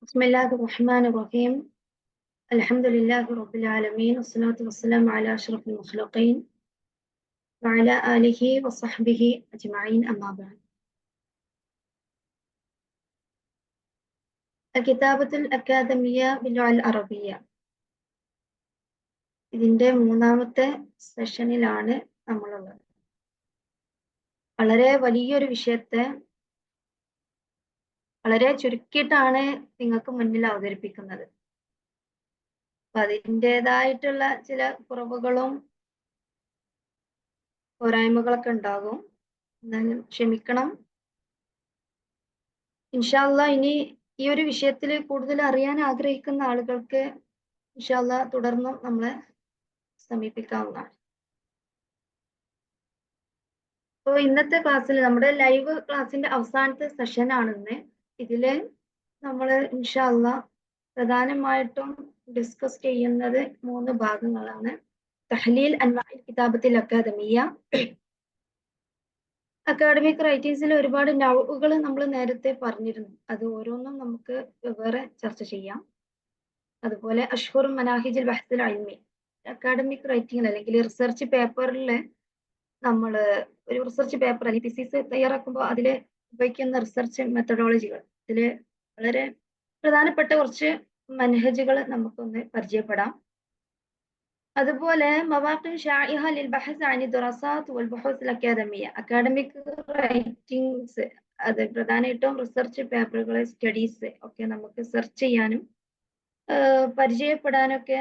بسم الله الرحمن الرحيم. الحمد لله رب العالمين، والصلاة والسلام على أشرف المخلوقين وعلى آله وصحبه أجمعين، أما بعد. الكتابة الأكاديمية باللغة العربية. ഇതിന്റെ മൂന്നാമത്തെ സെഷനിലാണ് നമ്മളുള്ളത്. വളരെ വലിയൊരു വിഷയത്തെ വളരെ ചുരുക്കിയിട്ടാണ് നിങ്ങൾക്ക് മുന്നിൽ അവതരിപ്പിക്കുന്നത്. അതിൻ്റെതായിട്ടുള്ള ചില കുറവുകളും പോരായ്മകളൊക്കെ ഉണ്ടാകും, എന്നാലും ക്ഷമിക്കണം. ഇൻഷാ അല്ലാഹ് ഇനി ഈ ഒരു വിഷയത്തിൽ കൂടുതൽ അറിയാൻ ആഗ്രഹിക്കുന്ന ആളുകൾക്ക് ഇൻഷാ അല്ലാഹ് തുടർന്നും നമ്മളെ സമീപിക്കാവുന്നതാണ്. അപ്പോൾ ഇന്നത്തെ ക്ലാസ്സിൽ നമ്മുടെ ലൈവ് ക്ലാസ്സിന്റെ അവസാനത്തെ സെഷൻ ആണെന്ന്. ഇതില് നമ്മൾ ഇൻഷാ അല്ലാഹ് പ്രധാനമായിട്ടും ഡിസ്കസ് ചെയ്യുന്നത് 3 ഭാഗങ്ങളാണ്. തഹ്ലീൽ അൻവാഇൽ കിതാബത്തിൽ അക്കാദമിയ. അക്കാഡമിക് റൈറ്റിംഗ്സിൽ ഒരുപാട് നൗകൾ നമ്മൾ നേരത്തെ പറഞ്ഞിരുന്നു. അത് ഓരോന്നും നമുക്ക് വേറെ ചർച്ച ചെയ്യാം. അതുപോലെ അഷ്ഹുർ മനാഹിജുൽ ബഹ്സുൽ ഇൽമി, അക്കാഡമിക് റൈറ്റിംഗിൽ അല്ലെങ്കിൽ റിസർച്ച് പേപ്പറിൽ നമ്മൾ ഒരു റിസർച്ച് പേപ്പർ അല്ലെങ്കിൽ തിസീസ് തയ്യാറാക്കുമ്പോൾ അതിൽ ഉപയോഗിക്കുന്ന റിസർച്ച് മെത്തഡോളജികൾ, ഇതിൽ വളരെ പ്രധാനപ്പെട്ട കുറച്ച് മനഹജുകൾ നമുക്കൊന്ന് പരിചയപ്പെടാം. അതുപോലെ മവാഖിൻ ഷായിഹ ലിൽ ബഹസ് അനി ദറസാത്ത് വൽ ബുഹൂസ് അൽ അക്കാദമിയ, അക്കാഡമിക് റൈറ്റിംഗ്സ്, അത് പ്രധാനമായിട്ടും റിസർച്ച് പേപ്പറുകൾ, സ്റ്റഡീസ് ഒക്കെ നമുക്ക് സെർച്ച് ചെയ്യാനും പരിചയപ്പെടാനൊക്കെ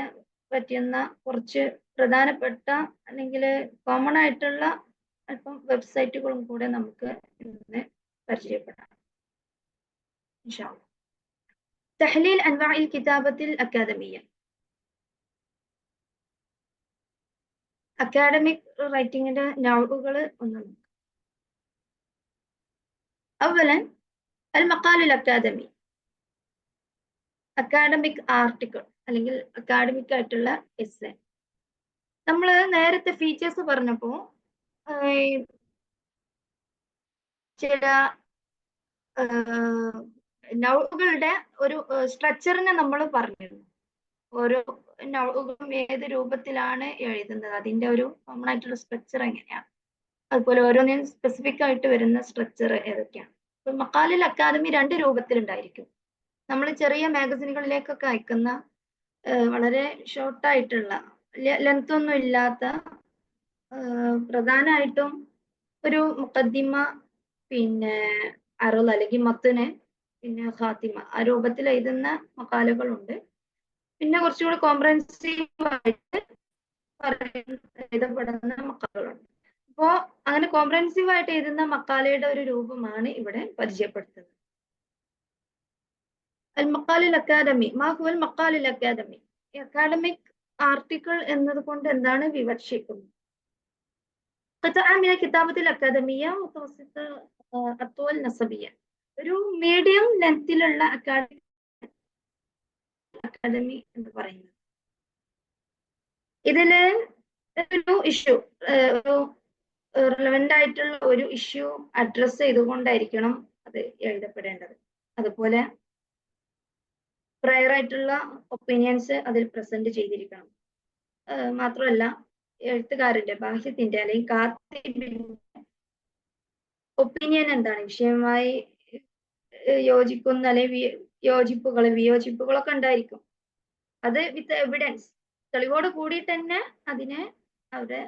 പറ്റുന്ന കുറച്ച് പ്രധാനപ്പെട്ട അല്ലെങ്കിൽ കോമൺ ആയിട്ടുള്ള അല്പം വെബ്സൈറ്റുകളും കൂടെ നമുക്ക് ഇന്ന് പരിചയപ്പെടാം ഇൻഷാ അല്ലാഹ്. തഹ്ലീൽ അൻവാഇൽ കിതാബത്തിൽ അക്കാദമിയ. അക്കാഡമിക് റൈറ്റിംഗിന്റെ നൗകൾ ഒന്ന് നോക്കാം. അവലൻ അൽ മഖാലുൽ അക്കാദമി, അക്കാഡമിക് ആർട്ടിക്കിൾ അല്ലെങ്കിൽ അക്കാഡമിക് ആയിട്ടുള്ള എസ്സേ. നമ്മൾ നേരത്തെ ഫീച്ചേഴ്സ് പറഞ്ഞപ്പോൾ ചില നൗകളുടെ ഒരു സ്ട്രക്ചറിനെ നമ്മൾ പറഞ്ഞിരുന്നു. ഓരോ നൗകളും ഏത് രൂപത്തിലാണ് എഴുതുന്നത്, അതിന്റെ ഒരു കോമൺ ആയിട്ടുള്ള സ്ട്രക്ചർ എങ്ങനെയാണ്, അതുപോലെ ഓരോന്നിനും സ്പെസിഫിക് ആയിട്ട് വരുന്ന സ്ട്രക്ചർ ഏതൊക്കെയാണ്. ഇപ്പൊ മഖാലുൽ അക്കാദമി 2 രൂപത്തിലുണ്ടായിരിക്കും. നമ്മൾ ചെറിയ മാഗസിനുകളിലേക്കൊക്കെ അയക്കുന്ന വളരെ ഷോർട്ടായിട്ടുള്ള, ലെങ്ത് ഒന്നും ഇല്ലാത്ത, പ്രധാനമായിട്ടും ഒരു മുഖദ്ദിമ, പിന്നെ അറുൽ അല്ലെങ്കിൽ മത്തന്, പിന്നെ ഖാത്തിമ, ആ രൂപത്തിൽ എഴുതുന്ന മഖാലുകളുണ്ട്. പിന്നെ കുറച്ചുകൂടി കോംപ്രഹെൻസീവ് ആയിട്ട് എഴുതപ്പെടുന്ന മഖാലുകളുണ്ട്. അപ്പോൾ അങ്ങനെ കോംപ്രഹെൻസീവ് ആയിട്ട് എഴുതുന്ന മഖാലയുടെ ഒരു രൂപമാണ് ഇവിടെ പരിചയപ്പെടുത്തുന്നത്. അൽ മഖാലുൽ അക്കാദമി, മാ ഹുവൽ മഖാലുൽ അക്കാദമി. അക്കാഡമിക് ആർട്ടിക്കിൾ എന്നതുകൊണ്ട് എന്താണ് വിവക്ഷിക്കുന്നത്? കിതാബത്തിൽ അക്കാദമിയ മുത്തവസിത്ത അത്വൽ നസബിയ, ഒരു മീഡിയം ലെങ്തിലുള്ള അക്കാദമി എന്ന് പറയുന്നത്. ഇതില് ഒരു ഇഷ്യൂ, ഒരു റിലവന്റ് ആയിട്ടുള്ള ഒരു ഇഷ്യൂ അഡ്രസ് ചെയ്തുകൊണ്ടായിരിക്കണം അത് എഴുതപ്പെടേണ്ടത്. അതുപോലെ പ്രയർ ആയിട്ടുള്ള ഒപ്പീനിയൻസ് അതിൽ പ്രസന്റ് ചെയ്തിരിക്കണം. മാത്രമല്ല എഴുത്തുകാരന്റെ, ബാഹ്യത്തിന്റെ അല്ലെങ്കിൽ കാത്തിബിന്റെ ഒപ്പീനിയൻ എന്താണ്, വിഷയവുമായി യോജിക്കുന്ന അല്ലെങ്കിൽ വിയോജിപ്പുകളൊക്കെ ഉണ്ടായിരിക്കും. അത് വിത്ത് എവിഡൻസ്, തെളിവോട് കൂടി തന്നെ അതിനെ അവിടെ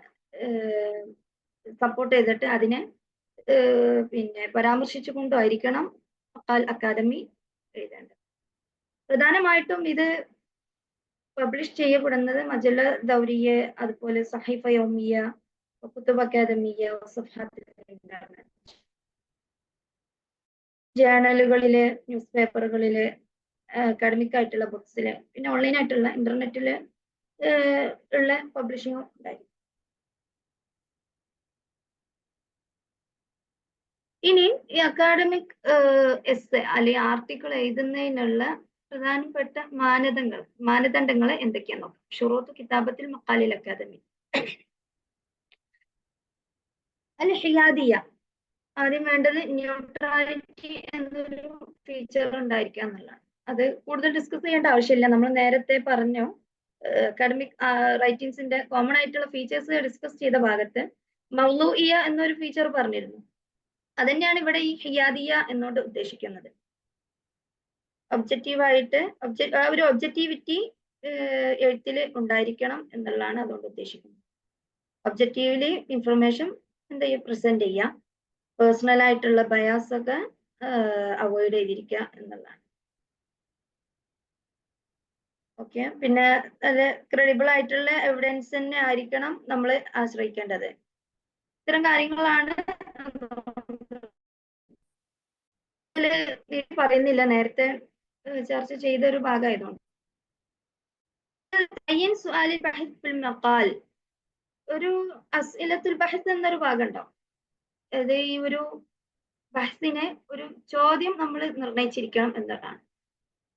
സപ്പോർട്ട് ചെയ്തിട്ട് അതിനെ പിന്നെ പരാമർശിച്ചുകൊണ്ടായിരിക്കണം അക്കാദമി എഴുതേണ്ടത്. പ്രധാനമായിട്ടും ഇത് പബ്ലിഷ് ചെയ്യപ്പെടുന്നത് മജല്ല ദൗരിയ, അതുപോലെ സഹീഫ യൗമിയ, കുത്തുബ് അക്കാദമിയ, ജേണലുകളില്, ന്യൂസ് പേപ്പറുകളില്, അക്കാഡമിക് ആയിട്ടുള്ള ബുക്സില്, പിന്നെ ഓൺലൈൻ ആയിട്ടുള്ള ഇന്റർനെറ്റില് ഉള്ള പബ്ലിഷിംഗ് ഉണ്ടായിരിക്കും. ഇനി ഈ അക്കാഡമിക് എസ്സേ അല്ലെങ്കിൽ ആർട്ടിക്കിൾ എഴുതുന്നതിനുള്ള പ്രധാനപ്പെട്ട മാനദണ്ഡങ്ങൾ എന്തൊക്കെയാണെന്ന് നോക്കാം. ഷുറൂത്ത് കിതാബത്തിൽ മഖാലിൽ അക്കാദമി. അൽ ഹിയാദിയ, ആദ്യം വേണ്ടത് ന്യൂട്രാലിറ്റി എന്നൊരു ഫീച്ചർ ഉണ്ടായിരിക്കുക എന്നുള്ളതാണ്. അത് കൂടുതൽ ഡിസ്കസ് ചെയ്യേണ്ട ആവശ്യമില്ല. നമ്മൾ നേരത്തെ പറഞ്ഞു അക്കാഡമിക് റൈറ്റിംഗ്സിന്റെ കോമൺ ആയിട്ടുള്ള ഫീച്ചേഴ്സ് ഡിസ്കസ് ചെയ്ത ഭാഗത്ത് മൗലൂഇയ എന്നൊരു ഫീച്ചർ പറഞ്ഞിരുന്നു. അതന്നെയാണ് ഇവിടെ ഈ ഹിയാദിയ എന്നോട് ഉദ്ദേശിക്കുന്നത്. ഒബ്ജക്റ്റീവായിട്ട് ആ ഒരു ഒബ്ജക്റ്റീവിറ്റി എഴുത്തിൽ ഉണ്ടായിരിക്കണം എന്നുള്ളതാണ് അതുകൊണ്ട് ഉദ്ദേശിക്കുന്നത്. ഒബ്ജക്റ്റീവ്ലി ഇൻഫർമേഷൻ എന്താ ചെയ്യുക, പ്രസന്റ് ചെയ്യുക, പേഴ്സണൽ ആയിട്ടുള്ള ബയാസ് ഒക്കെ അവോയ്ഡ് ചെയ്തിരിക്കുക എന്നുള്ളതാണ്. ഓക്കെ, പിന്നെ അത് ക്രെഡിബിൾ ആയിട്ടുള്ള എവിഡൻസ് തന്നെ ആയിരിക്കണം നമ്മൾ ആശ്രയിക്കേണ്ടത്. ഇത്തരം കാര്യങ്ങളാണ് പറയുന്നില്ല, നേരത്തെ ചർച്ച ചെയ്ത ഒരു ഭാഗമായതുകൊണ്ട്. ഒരു അസ്ഇലത്തുൽ ബഹ്സ് എന്നൊരു ഭാഗം ഉണ്ടാവും. അത് ഈ ഒരു ബഹ്സിനെ ഒരു ചോദ്യം നമ്മൾ നിർണയിച്ചിരിക്കണം എന്നതാണ്.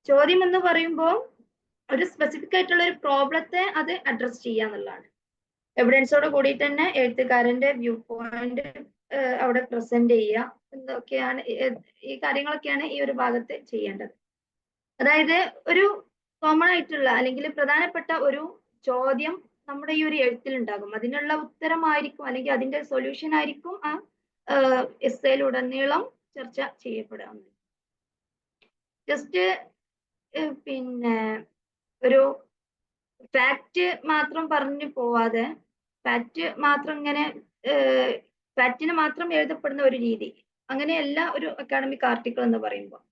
ചോദ്യം എന്ന് പറയുമ്പോൾ ഒരു സ്പെസിഫിക് ആയിട്ടുള്ള ഒരു പ്രോബ്ലത്തെ അത് അഡ്രസ് ചെയ്യുക എന്നുള്ളതാണ്. എവിഡൻസോട് കൂടി തന്നെ എഴുത്തുകാരന്റെ വ്യൂ പോയിന്റ് അവിടെ പ്രസന്റ് ചെയ്യുക എന്നൊക്കെയാണ്, ഈ കാര്യങ്ങളൊക്കെയാണ് ഈ ഒരു ഭാഗത്ത് ചെയ്യേണ്ടത്. അതായത് ഒരു കോമൺ ആയിട്ടുള്ള അല്ലെങ്കിൽ പ്രധാനപ്പെട്ട ഒരു ചോദ്യം നമ്മുടെ ഈ ഒരു എഴുത്തിൽ ഉണ്ടാകും. അതിനുള്ള ഉത്തരമായിരിക്കും അല്ലെങ്കിൽ അതിന്റെ സൊല്യൂഷൻ ആയിരിക്കും ആ എസ്സേയിലുടനീളം ചർച്ച ചെയ്യപ്പെടുക. ജസ്റ്റ് പിന്നെ ഒരു ഫാക്റ്റ് മാത്രം പറഞ്ഞു പോവാതെ, ഫാക്റ്റ് മാത്രം ഇങ്ങനെ ഫാക്റ്റിന് മാത്രം എഴുതപ്പെടുന്ന ഒരു രീതി, അങ്ങനെയല്ല ഒരു അക്കാഡമിക് ആർട്ടിക്കിൾ എന്ന് പറയുമ്പോൾ.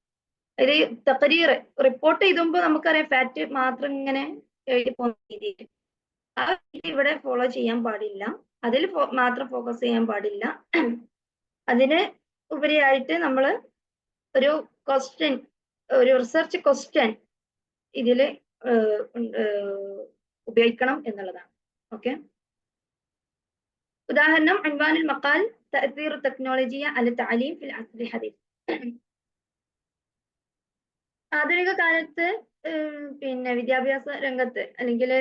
അതായത് തഖരീർ റിപ്പോർട്ട് ചെയ്തുമ്പോൾ നമുക്കറിയാം ഫാക്റ്റ് മാത്രം ഇങ്ങനെ എഴുതി പോകുന്ന രീതി, ആ രീതി ഇവിടെ ഫോളോ ചെയ്യാൻ പാടില്ല. അതിൽ മാത്രം ഫോക്കസ് ചെയ്യാൻ പാടില്ല. അതിന് ഉപരിയായിട്ട് നമ്മൾ ഒരു ക്വസ്റ്റ്യൻ, ഒരു റിസർച്ച് ക്വസ്റ്റ്യൻ ഇതിൽ ഉപയോഗിക്കണം എന്നുള്ളതാണ്. ഓക്കെ, ഉദാഹരണം അൻവാനുൽ മഖാൽ തഅ്തീർ ടെക്നോളജിയ അല തഅലീം ഫിൽ അസ്രി ഹദീസ്. ആധുനിക കാലത്ത് പിന്നെ വിദ്യാഭ്യാസ രംഗത്ത് അല്ലെങ്കിൽ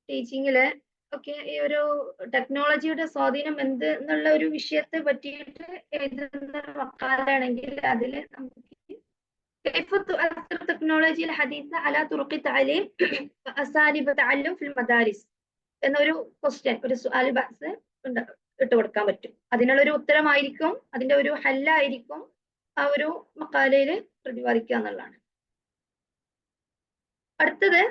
ടീച്ചിങ്ങില് ഒക്കെ ഈ ഒരു ടെക്നോളജിയുടെ സ്വാധീനം എന്ത് എന്നുള്ള ഒരു വിഷയത്തെ പറ്റിയിട്ട് എഴുതുന്ന മക്കാലാണെങ്കിൽ അതിൽ നമുക്ക് كيف تؤثر التكنولوجيا الحديثة على طرق التعليم وأساليب التعلم في المدارس എന്നൊരു ക്വസ്റ്റ്യൻ, ഒരു സുആൽ ബഹ്സ് ഇട്ട് കൊടുക്കാൻ പറ്റും. അതിനുള്ളൊരു ഉത്തരമായിരിക്കും, അതിന്റെ ഒരു ഹല്ലായിരിക്കും ആ ഒരു മക്കാലയിൽ പ്രതിപാദിക്കുക എന്നുള്ളതാണ്. അടുത്തത്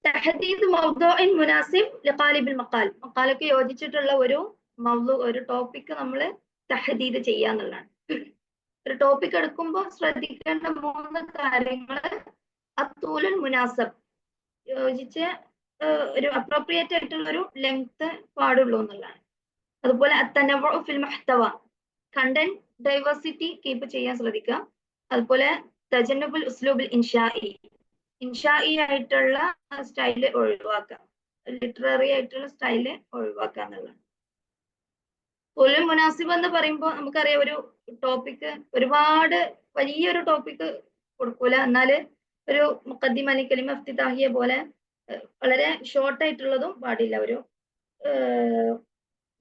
തഹദീദ് മൗദൂഇൻ മുനാസിബ് ലിഖാലിബിൽ മഖാൽ. മക്കാലയ്ക്ക് യോജിച്ചിട്ടുള്ള ഒരു മൗദൂ, ഒരു ടോപ്പിക് നമ്മൾ തഹദീദ് ചെയ്യുക എന്നുള്ളതാണ്. ഒരു ടോപ്പിക് എടുക്കുമ്പോൾ ശ്രദ്ധിക്കേണ്ട 3 കാര്യങ്ങൾ: അത്തൂലുൽ മുനാസബ്, യോജിച്ച് ഒരു അപ്രോപ്രിയേറ്റ് ആയിട്ടുള്ള ഒരു ലെങ്ത് പാടുള്ളൂ എന്നുള്ളതാണ്. അതുപോലെ അത്തനവ്വു ഫിൽ മുഹ്തവ, കണ്ടന്റ് ഡൈവേഴ്സിറ്റി കീപ്പ് ചെയ്യാൻ ശ്രദ്ധിക്കുക. അതുപോലെ തജന്നുബുൽ ഉസ്ലൂബുൽ ഇൻഷായി ആയിട്ടുള്ള സ്റ്റൈല് ഒഴിവാക്കുക, ലിറ്റററി ആയിട്ടുള്ള സ്റ്റൈല് ഒഴിവാക്കുക എന്നുള്ളതാണ്. ഒരു മുനാസിബ് എന്ന് പറയുമ്പോൾ നമുക്കറിയാം, ഒരു ടോപ്പിക് ഒരുപാട് വലിയൊരു ടോപ്പിക് കൊടുക്കൂല, എന്നാൽ ഒരു മുഖദ്ദിമ അല്ലെങ്കിൽ കലിമ ഇഫ്തിതാഹിയ പോലെ വളരെ ഷോർട്ട് ആയിട്ടുള്ളതും പാടില്ല. ഒരു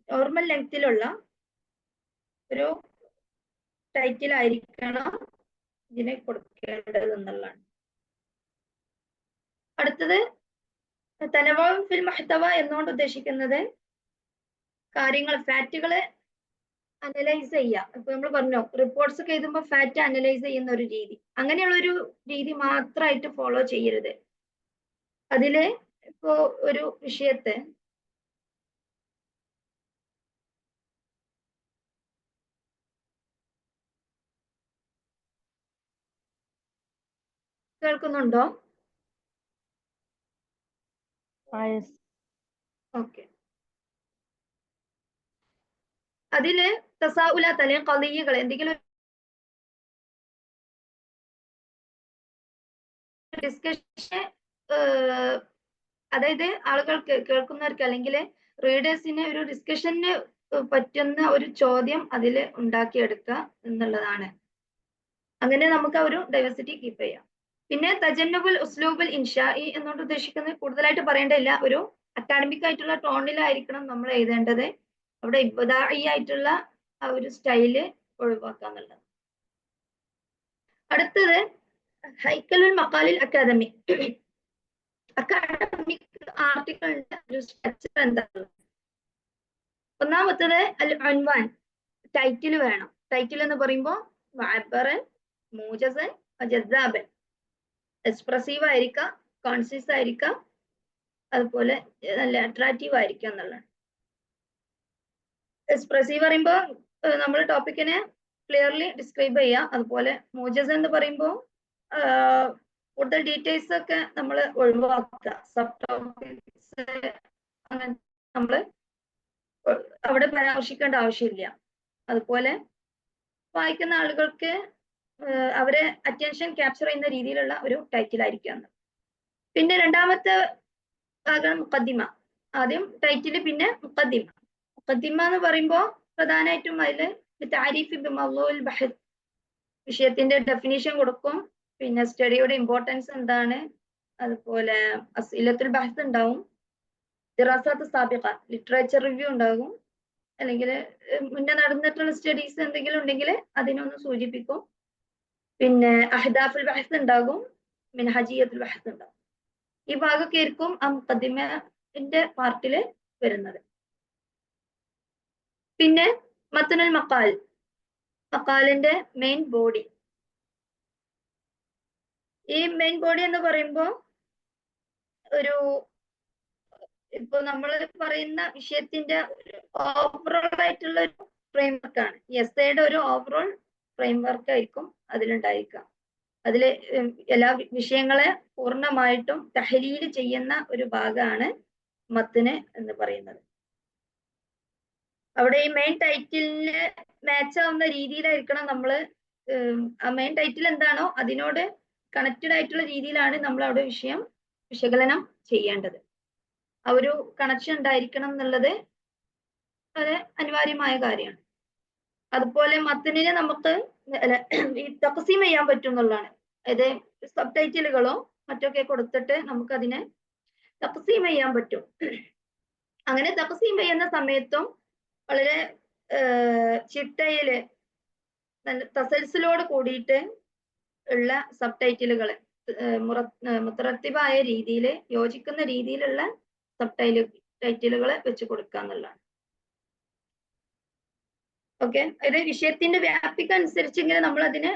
നോർമൽ ലെങ്തിലുള്ള ഒരു ടൈറ്റിൽ ആയിരിക്കണം ഇതിനെ കൊടുക്കേണ്ടത് എന്നുള്ളതാണ്. അടുത്തത് തനവ്വു ഫിൽ മുഹ്തവ എന്നുകൊണ്ട് ഉദ്ദേശിക്കുന്നത് കാര്യങ്ങൾ, ഫാക്റ്റുകളെ അനലൈസ് ചെയ്യുക. ഇപ്പൊ നമ്മൾ പറഞ്ഞു റിപ്പോർട്ട്സ് ഒക്കെ എഴുതുമ്പോൾ ഫാക്റ്റ് അനലൈസ് ചെയ്യുന്ന ഒരു രീതി, അങ്ങനെയുള്ള ഒരു രീതി മാത്രമായിട്ട് ഫോളോ ചെയ്യരുത്. അതില് ഇപ്പോ ഒരു വിഷയത്തെ കേൾക്കുന്നുണ്ടോ? ഓക്കെ, അതില് തസാഉലാത്ത് അല്ലെങ്കിൽ ഖളിയകൾ, എന്തെങ്കിലും ഡിസ്കഷൻ, അതായത് ആളുകൾക്ക്, കേൾക്കുന്നവർക്ക് അല്ലെങ്കിൽ റീഡേഴ്സിന് ഒരു ഡിസ്കഷന് പറ്റുന്ന ഒരു ചോദ്യം അതിൽ ഉണ്ടാക്കിയെടുക്കുക എന്നുള്ളതാണ്. അങ്ങനെ നമുക്ക് ഒരു ഡൈവേഴ്സിറ്റി കീപ്പ് ചെയ്യാം. പിന്നെ തജന്നുബുൽ ഉസ്ലൂബുൽ ഇൻഷാഇ എന്നുകൊണ്ട് ഉദ്ദേശിക്കുന്നത് കൂടുതലായിട്ട് പറയേണ്ടതില്ല, ഒരു അക്കാഡമിക് ആയിട്ടുള്ള ടോണിലായിരിക്കണം നമ്മൾ എഴുതേണ്ടത്. അവിടെ ഇബ്തിദാഇ ആയിട്ടുള്ള ആ ഒരു സ്റ്റൈല് ഒഴിവാക്കുക എന്നുള്ളത്. അടുത്തത് ഹൈക്കലുൽ മഖാലിൽ അക്കാദമി. അക്കാഡമിക് ആർട്ടിക്കിളിന്റെ ഒരു സ്ട്രക്ചർ എന്താണ്? ഒന്നാമത്തത് അൽ അൻവാൻ, ടൈറ്റിൽ വേണം. ടൈറ്റിൽ എന്ന് പറയുമ്പോൾ മുഅബ്ബറൻ, മൂജസൻ, ജസാബൻ. എക്സ്പ്രസീവ് ആയിരിക്കാം, കോൺസിസ് ആയിരിക്കാം, അതുപോലെ നല്ല അട്രാക്റ്റീവ് ആയിരിക്കാം എന്നുള്ളതാണ്. എക്സ്പ്രസീവ് പറയുമ്പോൾ നമ്മൾ ടോപ്പിക്കിനെ ക്ലിയർലി ഡിസ്ക്രൈബ് ചെയ്യുക. അതുപോലെ മൂജസ് എന്ന് പറയുമ്പോൾ കൂടുതൽ ഡീറ്റെയിൽസ് ഒക്കെ നമ്മൾ ഒഴിവാക്കുക. സബ് ടോപ്പിക്സ് അങ്ങനെ നമ്മൾ അവിടെ പരാമർശിക്കേണ്ട ആവശ്യമില്ല. അതുപോലെ വായിക്കുന്ന ആളുകൾക്ക് അവരെ അറ്റൻഷൻ ക്യാപ്ചർ ചെയ്യുന്ന രീതിയിലുള്ള ഒരു ടൈറ്റിൽ ആയിരിക്കും. പിന്നെ രണ്ടാമത്തെ ഭാഗം മുഖദ്ദിമ. ആദ്യം ടൈറ്റിൽ, പിന്നെ മുഖദ്ദിമ. മുഖദ്ദിമ എന്ന് പറയുമ്പോൾ പ്രധാനമായിട്ടും അതിൽ താരിഫ് ബിമൗളൂഉൽ ബഹ്സ്, വിഷയത്തിന്റെ ഡെഫിനിഷൻ കൊടുക്കും. പിന്നെ സ്റ്റഡിയുടെ ഇമ്പോർട്ടൻസ് എന്താണ്, അതുപോലെ അസ്ഇലത്തുൽ ബഹ്സ് ഉണ്ടാവും, ദിറാസാത്ത് സാബിഖ ലിറ്ററേച്ചർ റിവ്യൂ ഉണ്ടാകും, അല്ലെങ്കിൽ മുന്നേ നടന്നിട്ടുള്ള സ്റ്റഡീസ് എന്തെങ്കിലും ഉണ്ടെങ്കിൽ അതിനൊന്ന് സൂചിപ്പിക്കും. പിന്നെ അഹ്ദാഫുൽ ബഹ്സ് ഉണ്ടാകും, മിൻഹജിയത്തുൽ ബഹ്സ് ഉണ്ടാകും. ഈ ഭാഗമൊക്കെ ആയിരിക്കും ആ മുഖദ്ദിമന്റെ പാർട്ടിൽ വരുന്നത്. പിന്നെ മത്നുൽ മഖാൽ, മഖാലിന്റെ മെയിൻ ബോഡി. ഈ മെയിൻ ബോഡി എന്ന് പറയുമ്പോൾ ഒരു ഇപ്പൊ നമ്മൾ പറയുന്ന വിഷയത്തിന്റെ ഓവറോൾ ആയിട്ടുള്ള ഒരു ഫ്രെയിംവർക്ക് ആണ്. എസ്സേയുടെ ഒരു ഓവറോൾ ഫ്രെയിംവർക്ക് ആയിരിക്കും അതിലുണ്ടായിരിക്കുക. അതിൽ എല്ലാ വിഷയങ്ങളെ പൂർണ്ണമായിട്ടും തഹലീൽ ചെയ്യുന്ന ഒരു ഭാഗമാണ് മത്ന് എന്ന് പറയുന്നത്. അവിടെ ഈ മെയിൻ ടൈറ്റിലിന് മാച്ച് ആവുന്ന രീതിയിലായിരിക്കണം നമ്മൾ ആ മെയിൻ ടൈറ്റിൽ എന്താണോ അതിനോട് കണക്റ്റഡ് ആയിട്ടുള്ള രീതിയിലാണ് നമ്മൾ അവിടെ വിഷയം വിശകലനം ചെയ്യേണ്ടത്. ആ ഒരു കണക്ഷൻ ഉണ്ടായിരിക്കണം എന്നുള്ളത് വളരെ അനിവാര്യമായ കാര്യമാണ്. അതുപോലെ മത്നിനെ നമുക്ക് ഈ തഖ്സീം ചെയ്യാൻ പറ്റും എന്നുള്ളതാണ്. അതായത് സബ് ടൈറ്റിലുകളോ മറ്റൊക്കെ കൊടുത്തിട്ട് നമുക്ക് അതിനെ തഖ്സീം ചെയ്യാൻ പറ്റും. അങ്ങനെ തഖ്സീം ചെയ്യുന്ന സമയത്തും വളരെ ചിട്ടയില് തസൽസുലോട് കൂടിയിട്ട് ഉള്ള സബ് ടൈറ്റിലുകൾ മുത്തറത്തിബായ രീതിയിൽ യോജിക്കുന്ന രീതിയിലുള്ള സബ് ടൈറ്റിലുകൾ വെച്ച് കൊടുക്കുക എന്നുള്ളതാണ്. ഓക്കെ, ഇത് വിഷയത്തിന്റെ വ്യാപ്തിക്ക് അനുസരിച്ച് ഇങ്ങനെ നമ്മൾ അതിന്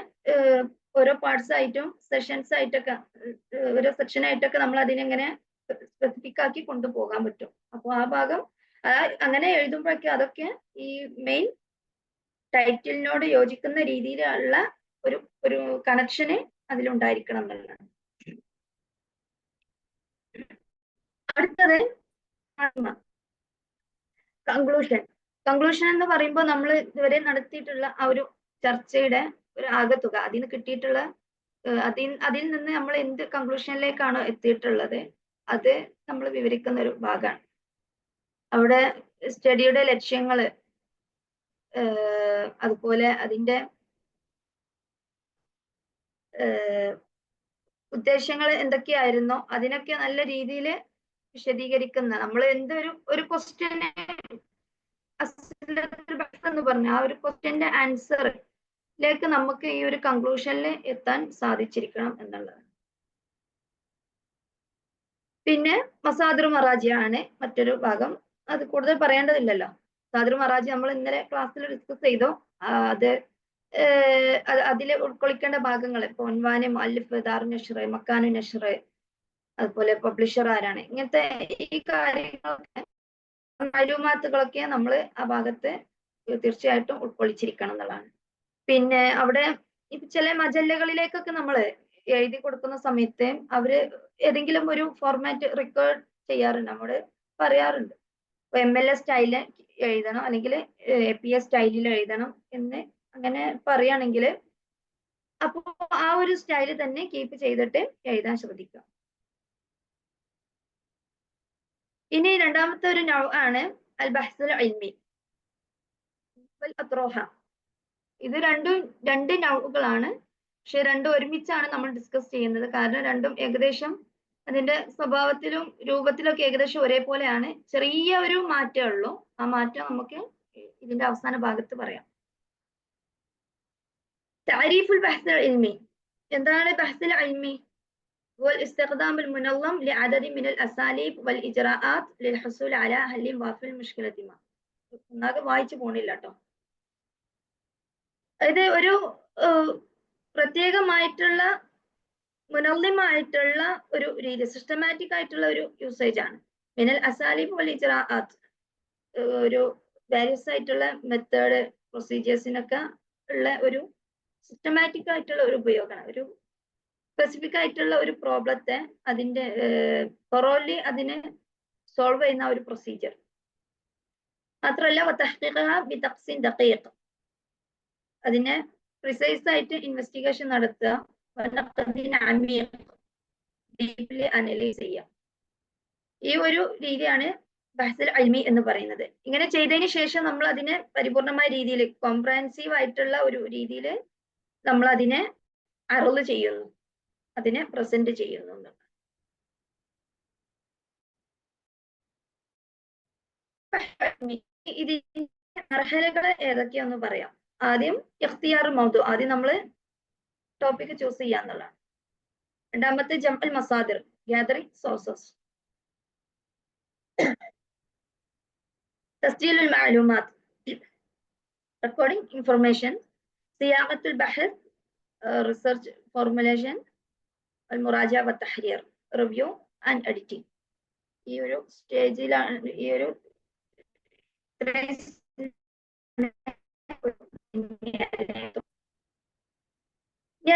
ഓരോ പാർട്സ് ആയിട്ടും സെഷൻസ് ആയിട്ടൊക്കെ ഓരോ സെക്ഷൻ ആയിട്ടൊക്കെ നമ്മൾ അതിനെങ്ങനെ സ്പെസിഫിക് ആക്കി കൊണ്ടുപോകാൻ പറ്റും. അപ്പോൾ ആ ഭാഗം അങ്ങനെ എഴുതുമ്പോഴൊക്കെ അതൊക്കെ ഈ മെയിൻ ടൈറ്റിലിനോട് യോജിക്കുന്ന രീതിയിലുള്ള ഒരു കണക്ഷന് അതിലുണ്ടായിരിക്കണം എന്നുള്ളതാണ്. അടുത്തത് കൺക്ലൂഷൻ. കൺക്ലൂഷൻ എന്ന് പറയുമ്പോൾ നമ്മൾ ഇതുവരെ നടത്തിയിട്ടുള്ള ആ ഒരു ചർച്ചയുടെ ഒരു ആകെത്തുക, അതിന് കിട്ടിയിട്ടുള്ള അതിൽ നിന്ന് നമ്മൾ എന്ത് കൺക്ലൂഷനിലേക്കാണോ എത്തിയിട്ടുള്ളത് അത് നമ്മൾ വിവരിക്കുന്ന ഒരു ഭാഗമാണ്. അവിടെ സ്റ്റഡിയുടെ ലക്ഷ്യങ്ങള്, അതുപോലെ അതിൻ്റെ ഉദ്ദേശങ്ങൾ എന്തൊക്കെയായിരുന്നോ അതിനൊക്കെ നല്ല രീതിയിൽ വിശദീകരിക്കുന്ന, നമ്മൾ ഒരു ക്വസ്റ്റ്യനെ എന്ന് പറഞ്ഞ ആ ഒരു ക്വസ്റ്റ്യന്റെ ആൻസറിലേക്ക് നമുക്ക് ഈ ഒരു കൺക്ലൂഷനിൽ എത്താൻ സാധിച്ചിരിക്കണം എന്നുള്ളതാണ്. പിന്നെ മസാദിർ മറാജി ആണ് മറ്റൊരു ഭാഗം. അത് കൂടുതൽ പറയേണ്ടതില്ലല്ലോ. മസാദിർ മറാജി നമ്മൾ ഇന്നലെ ക്ലാസ്സിൽ ഡിസ്കസ് ചെയ്തു. അത് അതിൽ ഉൾക്കൊള്ളിക്കേണ്ട ഭാഗങ്ങൾ ഇപ്പൊ ഒൻവാന്, മുഅല്ലിഫ്, ദാറു നഷ്ർ, മക്കാനു നഷ്ർ, അതുപോലെ പബ്ലിഷർ ആരാണ്, ഇങ്ങനത്തെ ഈ കാര്യങ്ങളൊക്കെ മാലൂമാത്തുകളൊക്കെ നമ്മൾ ആ ഭാഗത്ത് തീർച്ചയായിട്ടും ഉൾക്കൊള്ളിച്ചിരിക്കണം എന്നുള്ളതാണ്. പിന്നെ അവിടെ ചില മജല്ലകളിലേക്കൊക്കെ നമ്മൾ എഴുതി കൊടുക്കുന്ന സമയത്ത് അവര് ഏതെങ്കിലും ഒരു ഫോർമാറ്റ് റിക്വയർഡ് ചെയ്യാറുണ്ട്, നമ്മോട് പറയാറുണ്ട്. ഇപ്പൊ MLA സ്റ്റൈലിൽ എഴുതണം അല്ലെങ്കിൽ APA സ്റ്റൈലിൽ എഴുതണം എന്ന് അങ്ങനെ പറയുകയാണെങ്കിൽ അപ്പോ ആ ഒരു സ്റ്റൈല് തന്നെ കീപ്പ് ചെയ്തിട്ട് എഴുതാൻ ശ്രദ്ധിക്കുക. ഇനി രണ്ടാമത്തെ ഒരു നൗ ആണ് അൽ ബഹ്സുൽ ഇൽമി വൽ അത്റോഹ. ഇത് രണ്ട് നൗകളാണ്, പക്ഷെ രണ്ടും ഒരുമിച്ചാണ് നമ്മൾ ഡിസ്കസ് ചെയ്യുന്നത്. കാരണം രണ്ടും ഏകദേശം അതിന്റെ സ്വഭാവത്തിലും രൂപത്തിലൊക്കെ ഏകദേശം ഒരേപോലെയാണ്. ചെറിയ ഒരു മാറ്റമേ ഉള്ളൂ. ആ മാറ്റം നമുക്ക് ഇതിന്റെ അവസാന ഭാഗത്ത് പറയാം. താരീഫുൽ ബഹ്സുൽ ഇൽമി. എന്താണ് ബഹ്സുൽ ഇൽമി? هو الاستخدام المنظم لعدد من الأساليب والإجراءات للحصول على حل وافي المشكلة ما. ഒന്നാകെ വായിച്ചു പോണില്ല കേട്ടോ. ഇത് ഒരു പ്രത്യേകമായിട്ടുള്ള മുനല്ലിമായിട്ടുള്ള ഒരു രീതി, സിസ്റ്റമാറ്റിക് ആയിട്ടുള്ള ഒരു യൂസേജ് ആണ്. മിനൽ അസാലിബ് വൽ ഇജ്റാഅത്ത്, ഒരു വാരിയസ് ആയിട്ടുള്ള മെത്തേഡ് പ്രൊസീജിയേഴ്സിനൊക്കെ ഉള്ള ഒരു സിസ്റ്റമാറ്റിക് ആയിട്ടുള്ള ഒരു ഉപയോഗമാണ്. ഒരു സ്പെസിഫിക് ആയിട്ടുള്ള ഒരു പ്രോബ്ലത്തെ അതിന്റെ കൊറോലി അതിനെ സോൾവ് ചെയ്യുന്ന ഒരു പ്രൊസീജിയർ മാത്രമല്ല, അതിനെ പ്രിസൈസ് ആയിട്ട് ഇൻവെസ്റ്റിഗേഷൻ നടത്തുക, ഡീപ്ലി അനലൈസ് ചെയ്യുക. ഈ ഒരു രീതിയാണ് ബഹ്സുൽ ഇൽമി എന്ന് പറയുന്നത്. ഇങ്ങനെ ചെയ്തതിന് ശേഷം നമ്മൾ അതിനെ പരിപൂർണമായ രീതിയിൽ കോംപ്രഹെൻസീവ് ആയിട്ടുള്ള ഒരു രീതിയിൽ നമ്മൾ അതിനെ അറുള് ചെയ്യുന്നു, അതിനെ പ്രസന്റ് ചെയ്യുന്നു. ഇതിന്റെ അർഹതകൾ ഏതൊക്കെയാന്ന് പറയാം. ആദ്യം ഇഖ്തിയാർ മൗദു, ആദ്യം നമ്മൾ ടോപ്പിക് ചൂസ് ചെയ്യാന്നുള്ളതാണ്. രണ്ടാമത്തെ ജംഅൽ മസാദിർ, ഗാദറിംഗ് സോഴ്സസ്. തസ്ജീലുൽ മഅലൂമാത്ത്, റെക്കോർഡിംഗ് ഇൻഫർമേഷൻ. സിയാഖത്തുൽ ബഹ്സ്, റിസർച്ച് ഫോർമുലേഷൻ. അൽ മുറാജഅ വ തഹ്രീർ, റിവ്യൂ ആൻഡ് എഡിറ്റിംഗ്. ഈ ഒരു സ്റ്റേജിലാണ് ഈ ഒരു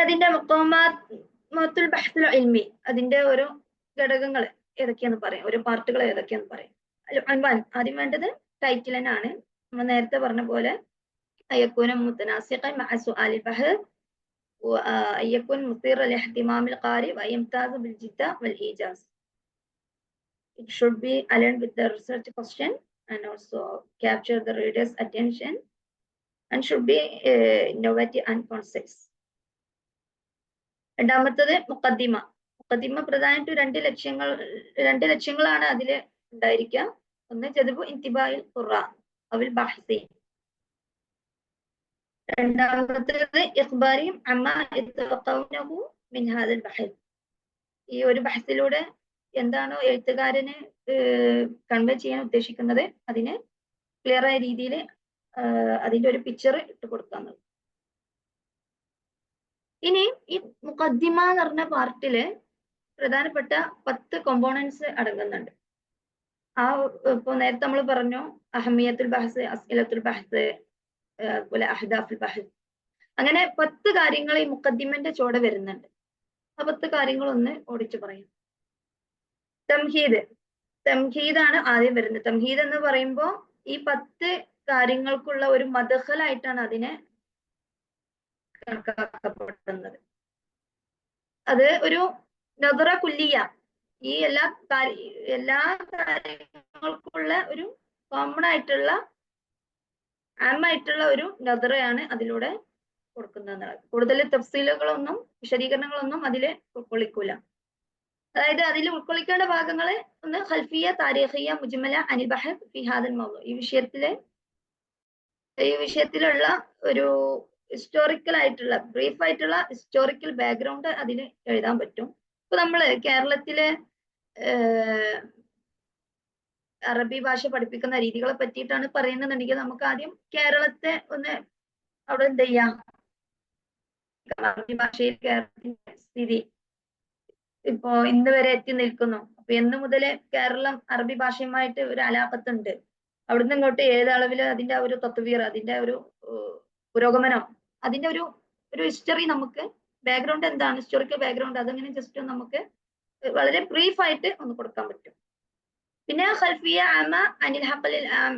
അതിന്റെ മുഖാമാത്തുൽ ബഹ്സുൽ ഇൽമി, അതിന്റെ ഓരോ ഘടകങ്ങൾ ഏതൊക്കെയാന്ന് പറയാം, ഓരോ പാർട്ടുകൾ ഏതൊക്കെയാന്ന് പറയാം. ആദ്യം വേണ്ടത് ടൈറ്റിൽ തന്നെയാണ്. നമ്മൾ നേരത്തെ പറഞ്ഞ പോലെ അയക്കൂന മുതനാസിഖൻ മഅ സുആലിൽ ബഹർ വഅയക്കൂൻ മുസീറ ലിഇഹ്തിമാമിൽ ഖാരി വയംതാസ് ബിൽ ജിദ്ദ വൽ ഈജാസ്. It should be aligned with the research question and also capture the reader's attention and should be innovative and concise. രണ്ടാമത്തത് മുഖദ്ദിമ. മുഖദ്ദിമ പ്രധാനമായിട്ട് രണ്ട് ലക്ഷ്യങ്ങളാണ് അതിൽ ഉണ്ടായിരിക്കുക. ഒന്ന് ജദ്ബു ഇന്തിബാഇൽ ഖുറ അവിൽ ബഹ്സി. രണ്ടാമത്തേത് ഇഖ്ബാരിയും അമ്മാ യതവഖൗനഹു മിൻ ഹാദൽ ബഹ്സ്. ഈ ഒരു ബഹ്സിലൂടെ എന്താണോ എഴുത്തുകാരന് കൺവേ ചെയ്യാൻ ഉദ്ദേശിക്കുന്നത് അതിനെ ക്ലിയർ ആയ രീതിയിൽ അതിന്റെ ഒരു പിക്ചർ ഇട്ട് കൊടുക്കാന്നുള്ളത്. ഇനി ഈ മുഖദ്ദിമ എന്ന് പറഞ്ഞ പാർട്ടില് പ്രധാനപ്പെട്ട 10 കോമ്പോണൻസ് അടങ്ങുന്നുണ്ട്. ഇപ്പൊ നേരത്തെ നമ്മൾ പറഞ്ഞു അഹമിയത്തുൽ ബഹ്സ്, അസ്ഇലത്തുൽ ബഹ്സ്, അതുപോലെ അഹ്ദാഫുൽ ബഹ്സ്. അങ്ങനെ 10 കാര്യങ്ങൾ ഈ മുഖദ്ദിമന്റെ ചുവടെ വരുന്നുണ്ട്. ആ 10 കാര്യങ്ങളൊന്ന് ഓടിച്ചു പറയാം. തംഹീദാണ് ആദ്യം വരുന്നത്. തംഹീദ് എന്ന് പറയുമ്പോൾ ഈ 10 കാര്യങ്ങൾക്കുള്ള ഒരു മദ്ഖലായിട്ടാണ് അതിനെ കണക്കാക്കപ്പെടുന്നത്. അത് ഒരു നദറ കുല്ലിയ, ഈ എല്ലാ കാര്യങ്ങൾക്കുള്ള ഒരു കോമൺ ആയിട്ടുള്ള ആമായിട്ടുള്ള ഒരു നദറയാണ് അതിലൂടെ കൊടുക്കുന്നത്. കൂടുതൽ തഫ്സീലുകളൊന്നും വിശദീകരണങ്ങളൊന്നും അതിൽ ഉൾക്കൊള്ളിക്കൂല. അതായത് അതിൽ ഉൾക്കൊള്ളിക്കേണ്ട ഭാഗങ്ങൾ ഒന്ന് ഖൽഫിയ, താരീഖിയ, മുജ്മല, അനിൽ ബഹ്സ് ഫി ഹാദൽ മൗദു. ഈ വിഷയത്തിലുള്ള ഒരു ഹിസ്റ്റോറിക്കൽ ആയിട്ടുള്ള ബ്രീഫ് ആയിട്ടുള്ള ഹിസ്റ്റോറിക്കൽ ബാക്ക്ഗ്രൗണ്ട് അതിൽ എഴുതാൻ പറ്റും. ഇപ്പൊ നമ്മള് കേരളത്തിലെ അറബി ഭാഷ പഠിപ്പിക്കുന്ന രീതികളെ പറ്റിയിട്ടാണ് പറയുന്നതെന്നുണ്ടെങ്കിൽ നമുക്ക് ആദ്യം കേരളത്തെ ഒന്ന് അവിടെ എന്ത് ചെയ്യാം, അറബി ഭാഷയിൽ കേരളത്തിന്റെ സ്ഥിതി ഇപ്പോ ഇന്ന് വരെ എത്തി നിൽക്കുന്നു. അപ്പൊ എന്ന് മുതല് കേരളം അറബി ഭാഷയുമായിട്ട് ഒരു അലാഖത്തുണ്ട്. അവിടുന്ന് ഇങ്ങോട്ട് ഏത് അളവിൽ അതിന്റെ ഒരു തത്വീർ, അതിന്റെ ഒരു പുരോഗമനം, അതിന്റെ ഒരു ഹിസ്റ്ററി, നമുക്ക് ബാക്ക്ഗ്രൗണ്ട് എന്താണ്, ഹിസ്റ്റോറിക്കൽ ബാക്ക്ഗ്രൗണ്ട്, അതങ്ങനെ ജസ്റ്റ് നമുക്ക് വളരെ ബ്രീഫ് ആയിട്ട് ഒന്ന് കൊടുക്കാൻ പറ്റും. പിന്നെ ഖൽഫിയ ആമ അനിൽ ഹഖലിൽ ആം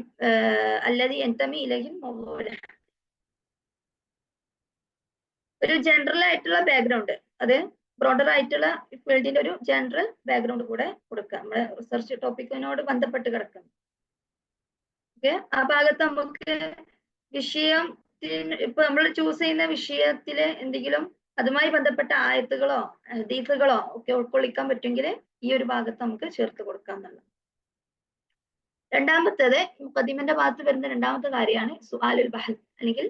അല്ലദി യന്തമി ഇലൈഹി മൗദൂഉൽ. ഒരു ജനറൽ ആയിട്ടുള്ള ബാക്ക്ഗ്രൗണ്ട്, അത് ബ്രോഡർ ആയിട്ടുള്ള ഫീൽഡിന്റെ ഒരു ജനറൽ ബാക്ക്ഗ്രൗണ്ട് കൂടെ കൊടുക്കുക. നമ്മുടെ റിസർച്ച് ടോപ്പിക്കിനോട് ബന്ധപ്പെട്ട് കിടക്കുന്നു. ഓക്കെ, ആ ഭാഗത്ത് നമുക്ക് വിഷയം ഇപ്പൊ നമ്മൾ ചൂസ് ചെയ്യുന്ന വിഷയത്തില് എന്തെങ്കിലും അതുമായി ബന്ധപ്പെട്ട ആയത്തുകളോ ഹദീസുകളോ ഒക്കെ ഉൾക്കൊള്ളിക്കാൻ പറ്റുമെങ്കിൽ ഈ ഒരു ഭാഗത്ത് നമുക്ക് ചേർത്ത് കൊടുക്കാന്നുള്ളത്. രണ്ടാമത്തേത് മുഖദ്ദിമന്റെ ഭാഗത്ത് വരുന്ന രണ്ടാമത്തെ കാര്യമാണ് സുആലുൽ ബഹ്സ്, അല്ലെങ്കിൽ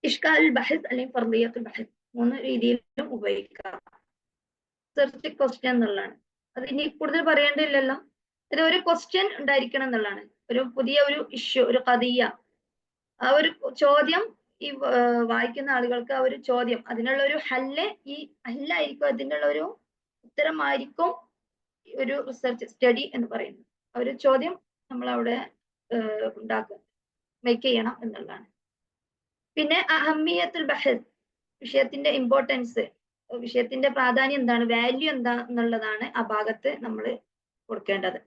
ഇഷ്കാൽ ബഹസ് അല്ലെങ്കിൽ ഫർദിയത്തുൽ ബഹസ് 3 രീതിയിലും ഉപയോഗിക്കാം. സെർച്ച് ക്വസ്റ്റ്യൻ എന്നുള്ളതാണ്. അത് ഇനി കൂടുതൽ പറയേണ്ടില്ലല്ലോ. ഇത് ഒരു ക്വസ്റ്റ്യൻ ഉണ്ടായിരിക്കണം എന്നുള്ളതാണ്. ഒരു പുതിയ ഒരു ഇഷ്യൂ, ഒരു ഖദിയ, ആ ഒരു ചോദ്യം ഈ വായിക്കുന്ന ആളുകൾക്ക് ആ ഒരു ചോദ്യം, അതിനുള്ള ഒരു ഹല്ല്, ഈ ഹല്ലായിരിക്കും അതിനുള്ള ഒരു ഉത്തരമായിരിക്കും ഒരു റിസർച്ച് സ്റ്റഡി എന്ന് പറയുന്നത്. ആ ഒരു ചോദ്യം നമ്മൾ അവിടെ ഉണ്ടാക്കുക, മേക്ക് ചെയ്യണം എന്നുള്ളതാണ്. പിന്നെ അഹമ്മിയത്തുൽ ബഹസ്, വിഷയത്തിന്റെ ഇമ്പോർട്ടൻസ്, വിഷയത്തിന്റെ പ്രാധാന്യം എന്താണ്, വാല്യൂ എന്താ എന്നുള്ളതാണ് ആ ഭാഗത്ത് നമ്മൾ കൊടുക്കേണ്ടത്.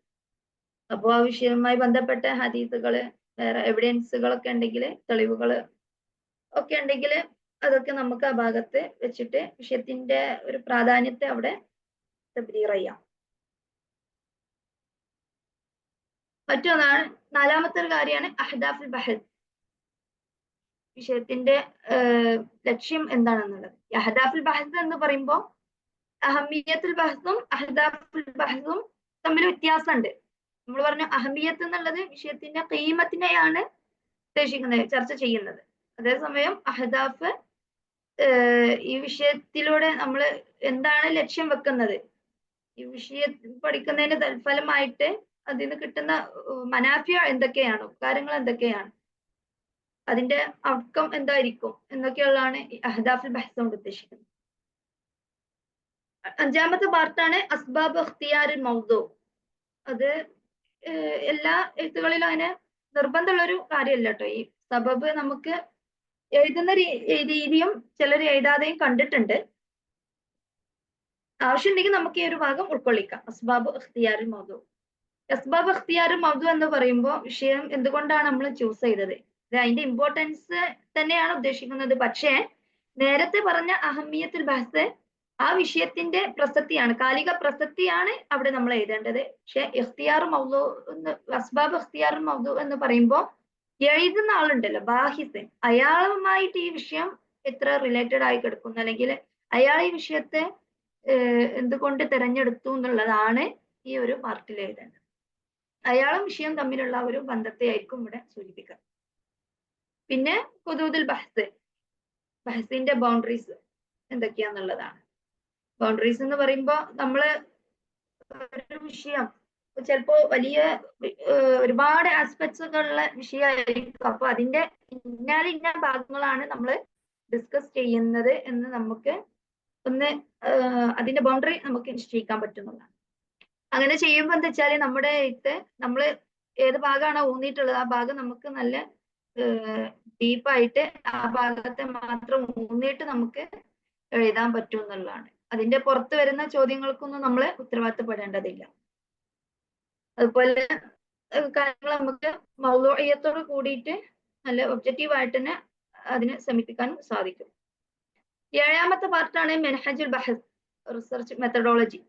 അപ്പോൾ ആ വിഷയവുമായി ബന്ധപ്പെട്ട ഹദീസുകള്, വേറെ എവിഡൻസുകളൊക്കെ ഉണ്ടെങ്കിൽ, തെളിവുകൾ ഒക്കെ ഉണ്ടെങ്കിൽ അതൊക്കെ നമുക്ക് ആ ഭാഗത്ത് വെച്ചിട്ട് വിഷയത്തിന്റെ ഒരു പ്രാധാന്യത്തെ അവിടെ തബ്ദീർ ചെയ്യാം. മറ്റൊന്നാണ്, നാലാമത്തെ ഒരു കാര്യമാണ് അഹ്ദാഫുൽ ബഹസ്, വിഷയത്തിന്റെ ലക്ഷ്യം എന്താണെന്നുള്ളത്. അഹ്ദാഫുൽ ബഹസ് എന്ന് പറയുമ്പോൾ അഹമ്മിയത്തുൽ ബഹസും അഹ്ദാഫുൽ ബഹസും തമ്മിൽ വ്യത്യാസമുണ്ട്. നമ്മൾ പറഞ്ഞു അഹമ്മിയത്ത് എന്നുള്ളത് വിഷയത്തിന്റെ ഖീമത്തിനെയാണ് ഉദ്ദേശിക്കുന്നത്, ചർച്ച ചെയ്യുന്നത്. അതേസമയം അഹ്ദാഫ് ഈ വിഷയത്തിലൂടെ നമ്മൾ എന്താണ് ലക്ഷ്യം വെക്കുന്നത്, ഈ വിഷയം പഠിക്കുന്നതിന് തൽഫലമായിട്ട് അതിൽ നിന്ന് കിട്ടുന്ന മനാഫിയ എന്തൊക്കെയാണ്, ഉപകാരങ്ങൾ എന്തൊക്കെയാണ്, അതിന്റെ ഔട്ട്കം എന്തായിരിക്കും എന്നൊക്കെയുള്ളതാണ് ഈ അഹ്ദാഫുൽ ബഹസ് കൊണ്ട് ഉദ്ദേശിക്കുന്നത്. അഞ്ചാമത്തെ പാർട്ടാണ് അസ്ബാബ് ഇഖ്തിയാറുൽ മൗദു. അത് എല്ലാ എഴുത്തുകളിലും അങ്ങനെ നിർബന്ധമുള്ളൊരു കാര്യമല്ല കേട്ടോ. ഈ സബബ് നമുക്ക് എഴുതുന്ന രീതിയും ചിലർ എഴുതാതെയും കണ്ടിട്ടുണ്ട്. ആവശ്യമുണ്ടെങ്കിൽ നമുക്ക് ഈ ഒരു ഭാഗം ഉൾക്കൊള്ളിക്കാം. അസ്ബാബ് ഇഖ്തിയാറുൽ മൗദു. അസ്ബാബ് ഇഖ്തിയാറുൽ മൗദു എന്ന് പറയുമ്പോൾ വിഷയം എന്തുകൊണ്ടാണ് നമ്മൾ ചൂസ് ചെയ്തത്, അതിന്റെ ഇമ്പോർട്ടൻസ് തന്നെയാണ് ഉദ്ദേശിക്കുന്നത്. പക്ഷേ നേരത്തെ പറഞ്ഞ അഹമ്മിയത്തുൽ ബഹസ് ആ വിഷയത്തിന്റെ പ്രസക്തിയാണ്, കാലിക പ്രസക്തിയാണ് അവിടെ നമ്മൾ എഴുതേണ്ടത്. പക്ഷെ ഇഖ്തിയാർ മൗദു, അസ്ബാബ് ഇഖ്തിയാർ മൗദു എന്ന് പറയുമ്പോൾ എഴുതുന്ന ആളുണ്ടല്ലോ, ബാഹിസ്, അയാളുമായിട്ട് ഈ വിഷയം എത്ര റിലേറ്റഡ് ആയി കിടക്കുന്നു, അല്ലെങ്കിൽ അയാൾ ഈ വിഷയത്തെ എന്തുകൊണ്ട് തിരഞ്ഞെടുത്തു എന്നുള്ളതാണ് ഈ ഒരു പാർട്ടിൽ എഴുതേണ്ടത്. അയാളും വിഷയം തമ്മിലുള്ള ഒരു ബന്ധത്തെ ആയിരിക്കും ഇവിടെ സൂചിപ്പിക്കുക. പിന്നെ ഹുദൂദുൽ ബഹസ്, ബഹസിന്റെ ബൗണ്ടറീസ് എന്തൊക്കെയാന്നുള്ളതാണ്. ബൗണ്ടറീസ് എന്ന് പറയുമ്പോൾ നമ്മള് ഒരു വിഷയം ചിലപ്പോ വലിയ ഒരുപാട് ആസ്പെക്ട്സ് ഒക്കെ ഉള്ള വിഷയമായിരിക്കും. അപ്പൊ അതിന്റെ ഇന്ന ഭാഗങ്ങളാണ് നമ്മൾ ഡിസ്കസ് ചെയ്യുന്നത് എന്ന് നമുക്ക് ഒന്ന് അതിന്റെ ബൗണ്ടറി നമുക്ക് നിശ്ചയിക്കാൻ പറ്റുന്നതാണ്. അങ്ങനെ ചെയ്യുമ്പോൾ എന്താ വെച്ചാല് നമ്മുടെ നമ്മൾ ഏത് ഭാഗമാണോ ഊന്നിയിട്ടുള്ളത് ആ ഭാഗം നമുക്ക് നല്ല ഡീപ്പായിട്ട് ആ ഭാഗത്തെ മാത്രം ഊന്നിയിട്ട് നമുക്ക് എഴുതാൻ പറ്റും എന്നുള്ളതാണ്. അതിന്റെ പുറത്ത് വരുന്ന ചോദ്യങ്ങൾക്കൊന്നും നമ്മൾ ഉത്തരവാദിത്തപ്പെടേണ്ടതില്ല. അതുപോലെ കാര്യങ്ങൾ നമുക്ക് മൗലൂഇയ്യത്തോട് കൂടിയിട്ട് നല്ല ഒബ്ജക്റ്റീവായിട്ട് തന്നെ അതിനെ സമീപിക്കാനും സാധിക്കും. ഏഴാമത്തെ പാർട്ടാണ് മെൻഹജുൽ ബഹസ്, റിസർച്ച് മെത്തഡോളജി.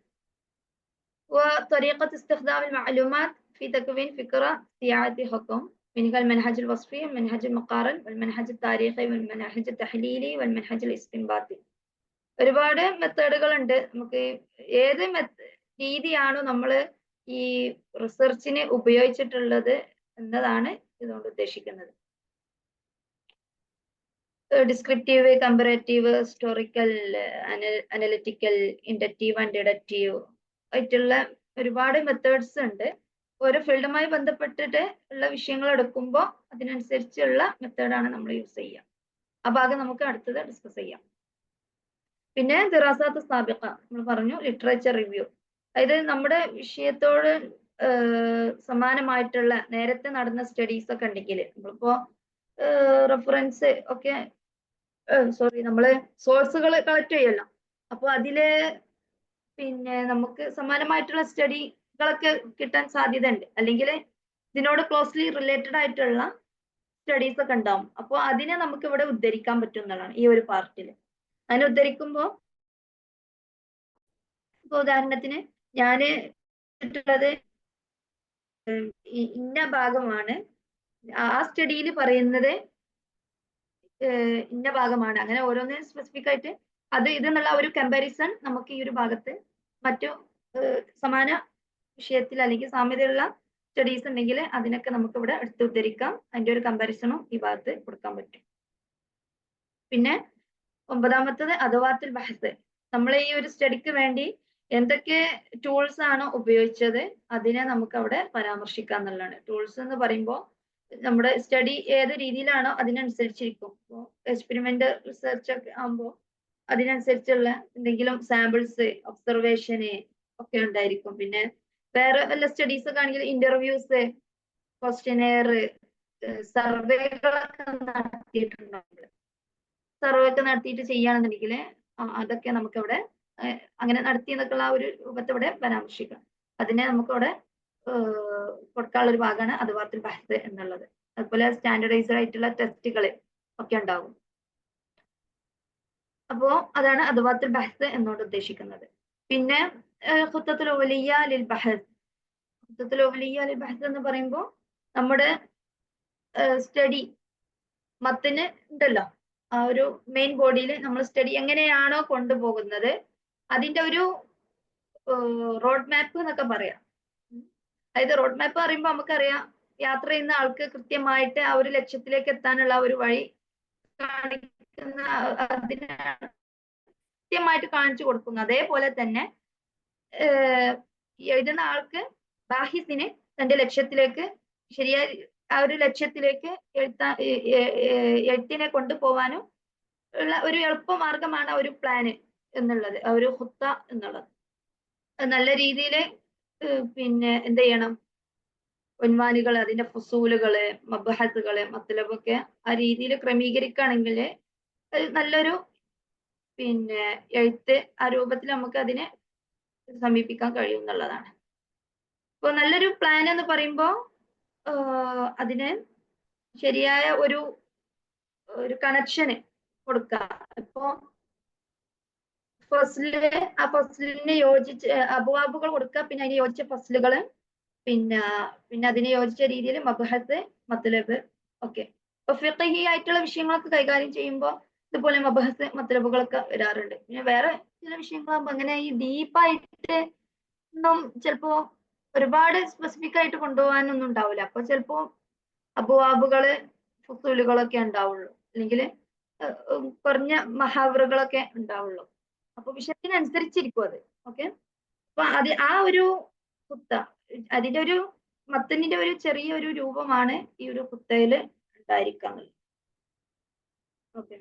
وطريقة استخدام المعلومات في تكوين فكرة سياعة حكم منها المنهج الوصفي والمنهج المقارن والمنهج التاريخي والمنهج التحليلي والمنهج الاستنباطي. ഒരുപാട് മെത്തേഡുകൾ ഉണ്ട്. നമുക്ക് ഏത് രീതിയാണോ നമ്മൾ ഈ റിസർച്ചിന് ഉപയോഗിച്ചിട്ടുള്ളത് എന്നതാണ് ഇതുകൊണ്ട് ഉദ്ദേശിക്കുന്നത്. Descriptive, comparative, historical, analytical, inductive and deductive ആയിട്ടുള്ള ഒരുപാട് മെത്തേഡ്സ് ഉണ്ട്. ഓരോ ഫീൽഡുമായി ബന്ധപ്പെട്ടിട്ട് ഉള്ള വിഷയങ്ങൾ എടുക്കുമ്പോൾ അതിനനുസരിച്ചുള്ള മെത്തേഡാണ് നമ്മൾ യൂസ് ചെയ്യുക. ആ ഭാഗം നമുക്ക് അടുത്തത് ഡിസ്കസ് ചെയ്യാം. പിന്നെ ദിറാസാത്ത് സാബിഖ നമ്മൾ പറഞ്ഞു, ലിറ്ററേച്ചർ റിവ്യൂ. അതായത് നമ്മുടെ വിഷയത്തോട് സമാനമായിട്ടുള്ള നേരത്തെ നടന്ന സ്റ്റഡീസ് ഒക്കെ ഉണ്ടെങ്കിൽ നമ്മളിപ്പോ റെഫറൻസ് ഒക്കെ നമ്മള് സോഴ്സുകൾ കളക്ട് ചെയ്യല്ലോ. അപ്പൊ അതില് പിന്നെ നമുക്ക് സമാനമായിട്ടുള്ള സ്റ്റഡികളൊക്കെ കിട്ടാൻ സാധ്യത ഉണ്ട്, അല്ലെങ്കിൽ ഇതിനോട് ക്ലോസ്ലി റിലേറ്റഡ് ആയിട്ടുള്ള സ്റ്റഡീസ് ഒക്കെ ഉണ്ടാവും. അപ്പോൾ അതിനെ നമുക്ക് ഇവിടെ ഉദ്ധരിക്കാൻ പറ്റും എന്നുള്ളതാണ് ഈ ഒരു പാർട്ടിൽ. അതിനെ ഉദ്ധരിക്കുമ്പോൾ ഇപ്പൊ ഉദാഹരണത്തിന് ഞാൻ ുള്ളത് ഇന്ന ഭാഗമാണ്, ആ സ്റ്റഡിയിൽ പറയുന്നത് ഇന്ന ഭാഗമാണ്, അങ്ങനെ ഓരോന്നിനും സ്പെസിഫിക് ആയിട്ട് അത് ഇതെന്നുള്ള ഒരു കമ്പാരിസൺ നമുക്ക് ഈ ഒരു ഭാഗത്ത് മറ്റു സമാന വിഷയത്തിൽ അല്ലെങ്കിൽ സാമ്യതയുള്ള സ്റ്റഡീസ് ഉണ്ടെങ്കിൽ അതിനൊക്കെ നമുക്ക് ഇവിടെ എടുത്ത് ഉദ്ധരിക്കാം. അതിന്റെ ഒരു കമ്പാരിസണും ഈ ഭാഗത്ത് കൊടുക്കാൻ പറ്റും. പിന്നെ 9ാമത്തത് അദവാത്തുൽ ബഹ്സ്. നമ്മൾ ഈ ഒരു സ്റ്റഡിക്ക് വേണ്ടി എന്തൊക്കെ ടൂൾസ് ആണോ ഉപയോഗിച്ചത് അതിനെ നമുക്ക് അവിടെ പരാമർശിക്കാം എന്നുള്ളതാണ്. ടൂൾസ് എന്ന് പറയുമ്പോൾ നമ്മുടെ സ്റ്റഡി ഏത് രീതിയിലാണോ അതിനനുസരിച്ചിരിക്കും. ഇപ്പോൾ എക്സ്പെരിമെന്റ് റിസർച്ച് ഒക്കെ ആകുമ്പോൾ അതിനനുസരിച്ചുള്ള എന്തെങ്കിലും സാമ്പിൾസ്, ഒബ്സർവേഷന് ഒക്കെ ഉണ്ടായിരിക്കും. പിന്നെ വേറെ വല്ല സ്റ്റഡീസ് ഒക്കെ ആണെങ്കിൽ ഇന്റർവ്യൂസ്, ക്വസ്റ്റ്യനെയർ, സർവേകളൊക്കെ നടത്തിയിട്ടുണ്ടാവും. സർവേ ഒക്കെ നടത്തിയിട്ട് ചെയ്യുകയാണെന്നുണ്ടെങ്കിൽ അതൊക്കെ നമുക്കവിടെ അങ്ങനെ നടത്തി എന്നൊക്കെയുള്ള ആ ഒരു രൂപത്തെ ഇവിടെ പരാമർശിക്കാം. അതിനെ നമുക്കവിടെ കൊടുക്കാനുള്ള ഒരു ഭാഗമാണ് അദവാത്തുൽ ബഹ്സ് എന്നുള്ളത്. അതുപോലെ സ്റ്റാൻഡർഡൈസ്ഡ് ആയിട്ടുള്ള ടെസ്റ്റുകൾ ഒക്കെ ഉണ്ടാകും. അപ്പോ അതാണ് അദവാത്തുൽ ബഹ്സ് എന്നോട് ഉദ്ദേശിക്കുന്നത്. പിന്നെ ഖുത്തത്തുൽ ഉവലിയ്യ ലിൽ ബഹ്സ്. ഖുത്തത്തുൽ ഉവലിയ്യ ലിൽ ബഹ്സ് എന്ന് പറയുമ്പോൾ നമ്മുടെ സ്റ്റഡി മത്തിന് ഉണ്ടല്ലോ, ആ ഒരു മെയിൻ ബോഡിയിൽ നമ്മൾ സ്റ്റഡി എങ്ങനെയാണോ കൊണ്ടുപോകുന്നത് അതിന്റെ ഒരു റോഡ് മാപ്പ് എന്നൊക്കെ പറയാം. അതായത് റോഡ് മാപ്പ് പറയുമ്പോൾ നമുക്കറിയാം, യാത്ര ചെയ്യുന്ന ആൾക്ക് കൃത്യമായിട്ട് ആ ഒരു ലക്ഷ്യത്തിലേക്ക് എത്താനുള്ള ഒരു വഴി കാണിക്കുന്ന, അതിനെ കൃത്യമായിട്ട് കാണിച്ചു കൊടുക്കുന്നു. അതേപോലെ തന്നെ എഴുതുന്ന ആൾക്ക് ബാഹിസിന് തന്റെ ലക്ഷ്യത്തിലേക്ക് ശരിയായി ആ ഒരു ലക്ഷ്യത്തിലേക്ക് എഴുത്തിനെ കൊണ്ടുപോകാനും ഉള്ള ഒരു എളുപ്പമാർഗമാണ് ഒരു പ്ലാന് എന്നുള്ളത്, ആ ഒരു ഹുത്ത എന്നുള്ളത്. നല്ല രീതിയിൽ പിന്നെ എന്ത് ചെയ്യണം, ഉൻവാനുകൾ, അതിന്റെ ഫുസൂലുകള്, മബ്ഹസുകള്, മത്ലബൊക്കെ ആ രീതിയിൽ ക്രമീകരിക്കുകയാണെങ്കിൽ നല്ലൊരു പിന്നെ എഴുത്ത് ആ രൂപത്തിൽ നമുക്ക് അതിനെ സമീപിക്കാൻ കഴിയും എന്നുള്ളതാണ്. അപ്പോൾ നല്ലൊരു പ്ലാൻ എന്ന് പറയുമ്പോൾ അതിന് ശരിയായ ഒരു കണക്ഷന് കൊടുക്കുക. ഇപ്പോ ആ ഫസ്ലിന് യോജിച്ച് അബുവാബുകൾ കൊടുക്കുക, പിന്നെ അതിന് യോജിച്ച ഫസ്ലുകൾ, പിന്നെ അതിന് യോജിച്ച രീതിയിൽ മബ്ഹസ്, മത്ലബ് ഒക്കെ. ഇപ്പൊ ഫിഖ്ഹി ആയിട്ടുള്ള വിഷയങ്ങളൊക്കെ കൈകാര്യം ചെയ്യുമ്പോൾ ഇതുപോലെ മബ്ഹസ്, മത്ലബുകളൊക്കെ വരാറുണ്ട്. പിന്നെ വേറെ ചില വിഷയങ്ങളാകുമ്പോൾ അങ്ങനെ ഈ ഡീപ്പായിട്ട് ഒന്നും ചിലപ്പോ ഒരുപാട് സ്പെസിഫിക് ആയിട്ട് കൊണ്ടുപോകാനൊന്നും ഉണ്ടാവില്ല. അപ്പൊ ചിലപ്പോ അബുവാബുകള്, ഫുസൂലുകളൊക്കെ ഉണ്ടാവുള്ളൂ, അല്ലെങ്കിൽ കുറഞ്ഞ മഹാവറുകളൊക്കെ ഉണ്ടാവുള്ളൂ. അപ്പൊ വിഷയത്തിനനുസരിച്ചിരിക്കും അത്. ഓക്കെ, അപ്പൊ ആ ഒരു കുത്ത, അതിന്റെ ഒരു മത്തനിന്റെ ഒരു ചെറിയൊരു രൂപമാണ് ഈ ഒരു കുത്തയില് ഉണ്ടായിരിക്കുന്നത്. ഓക്കെ,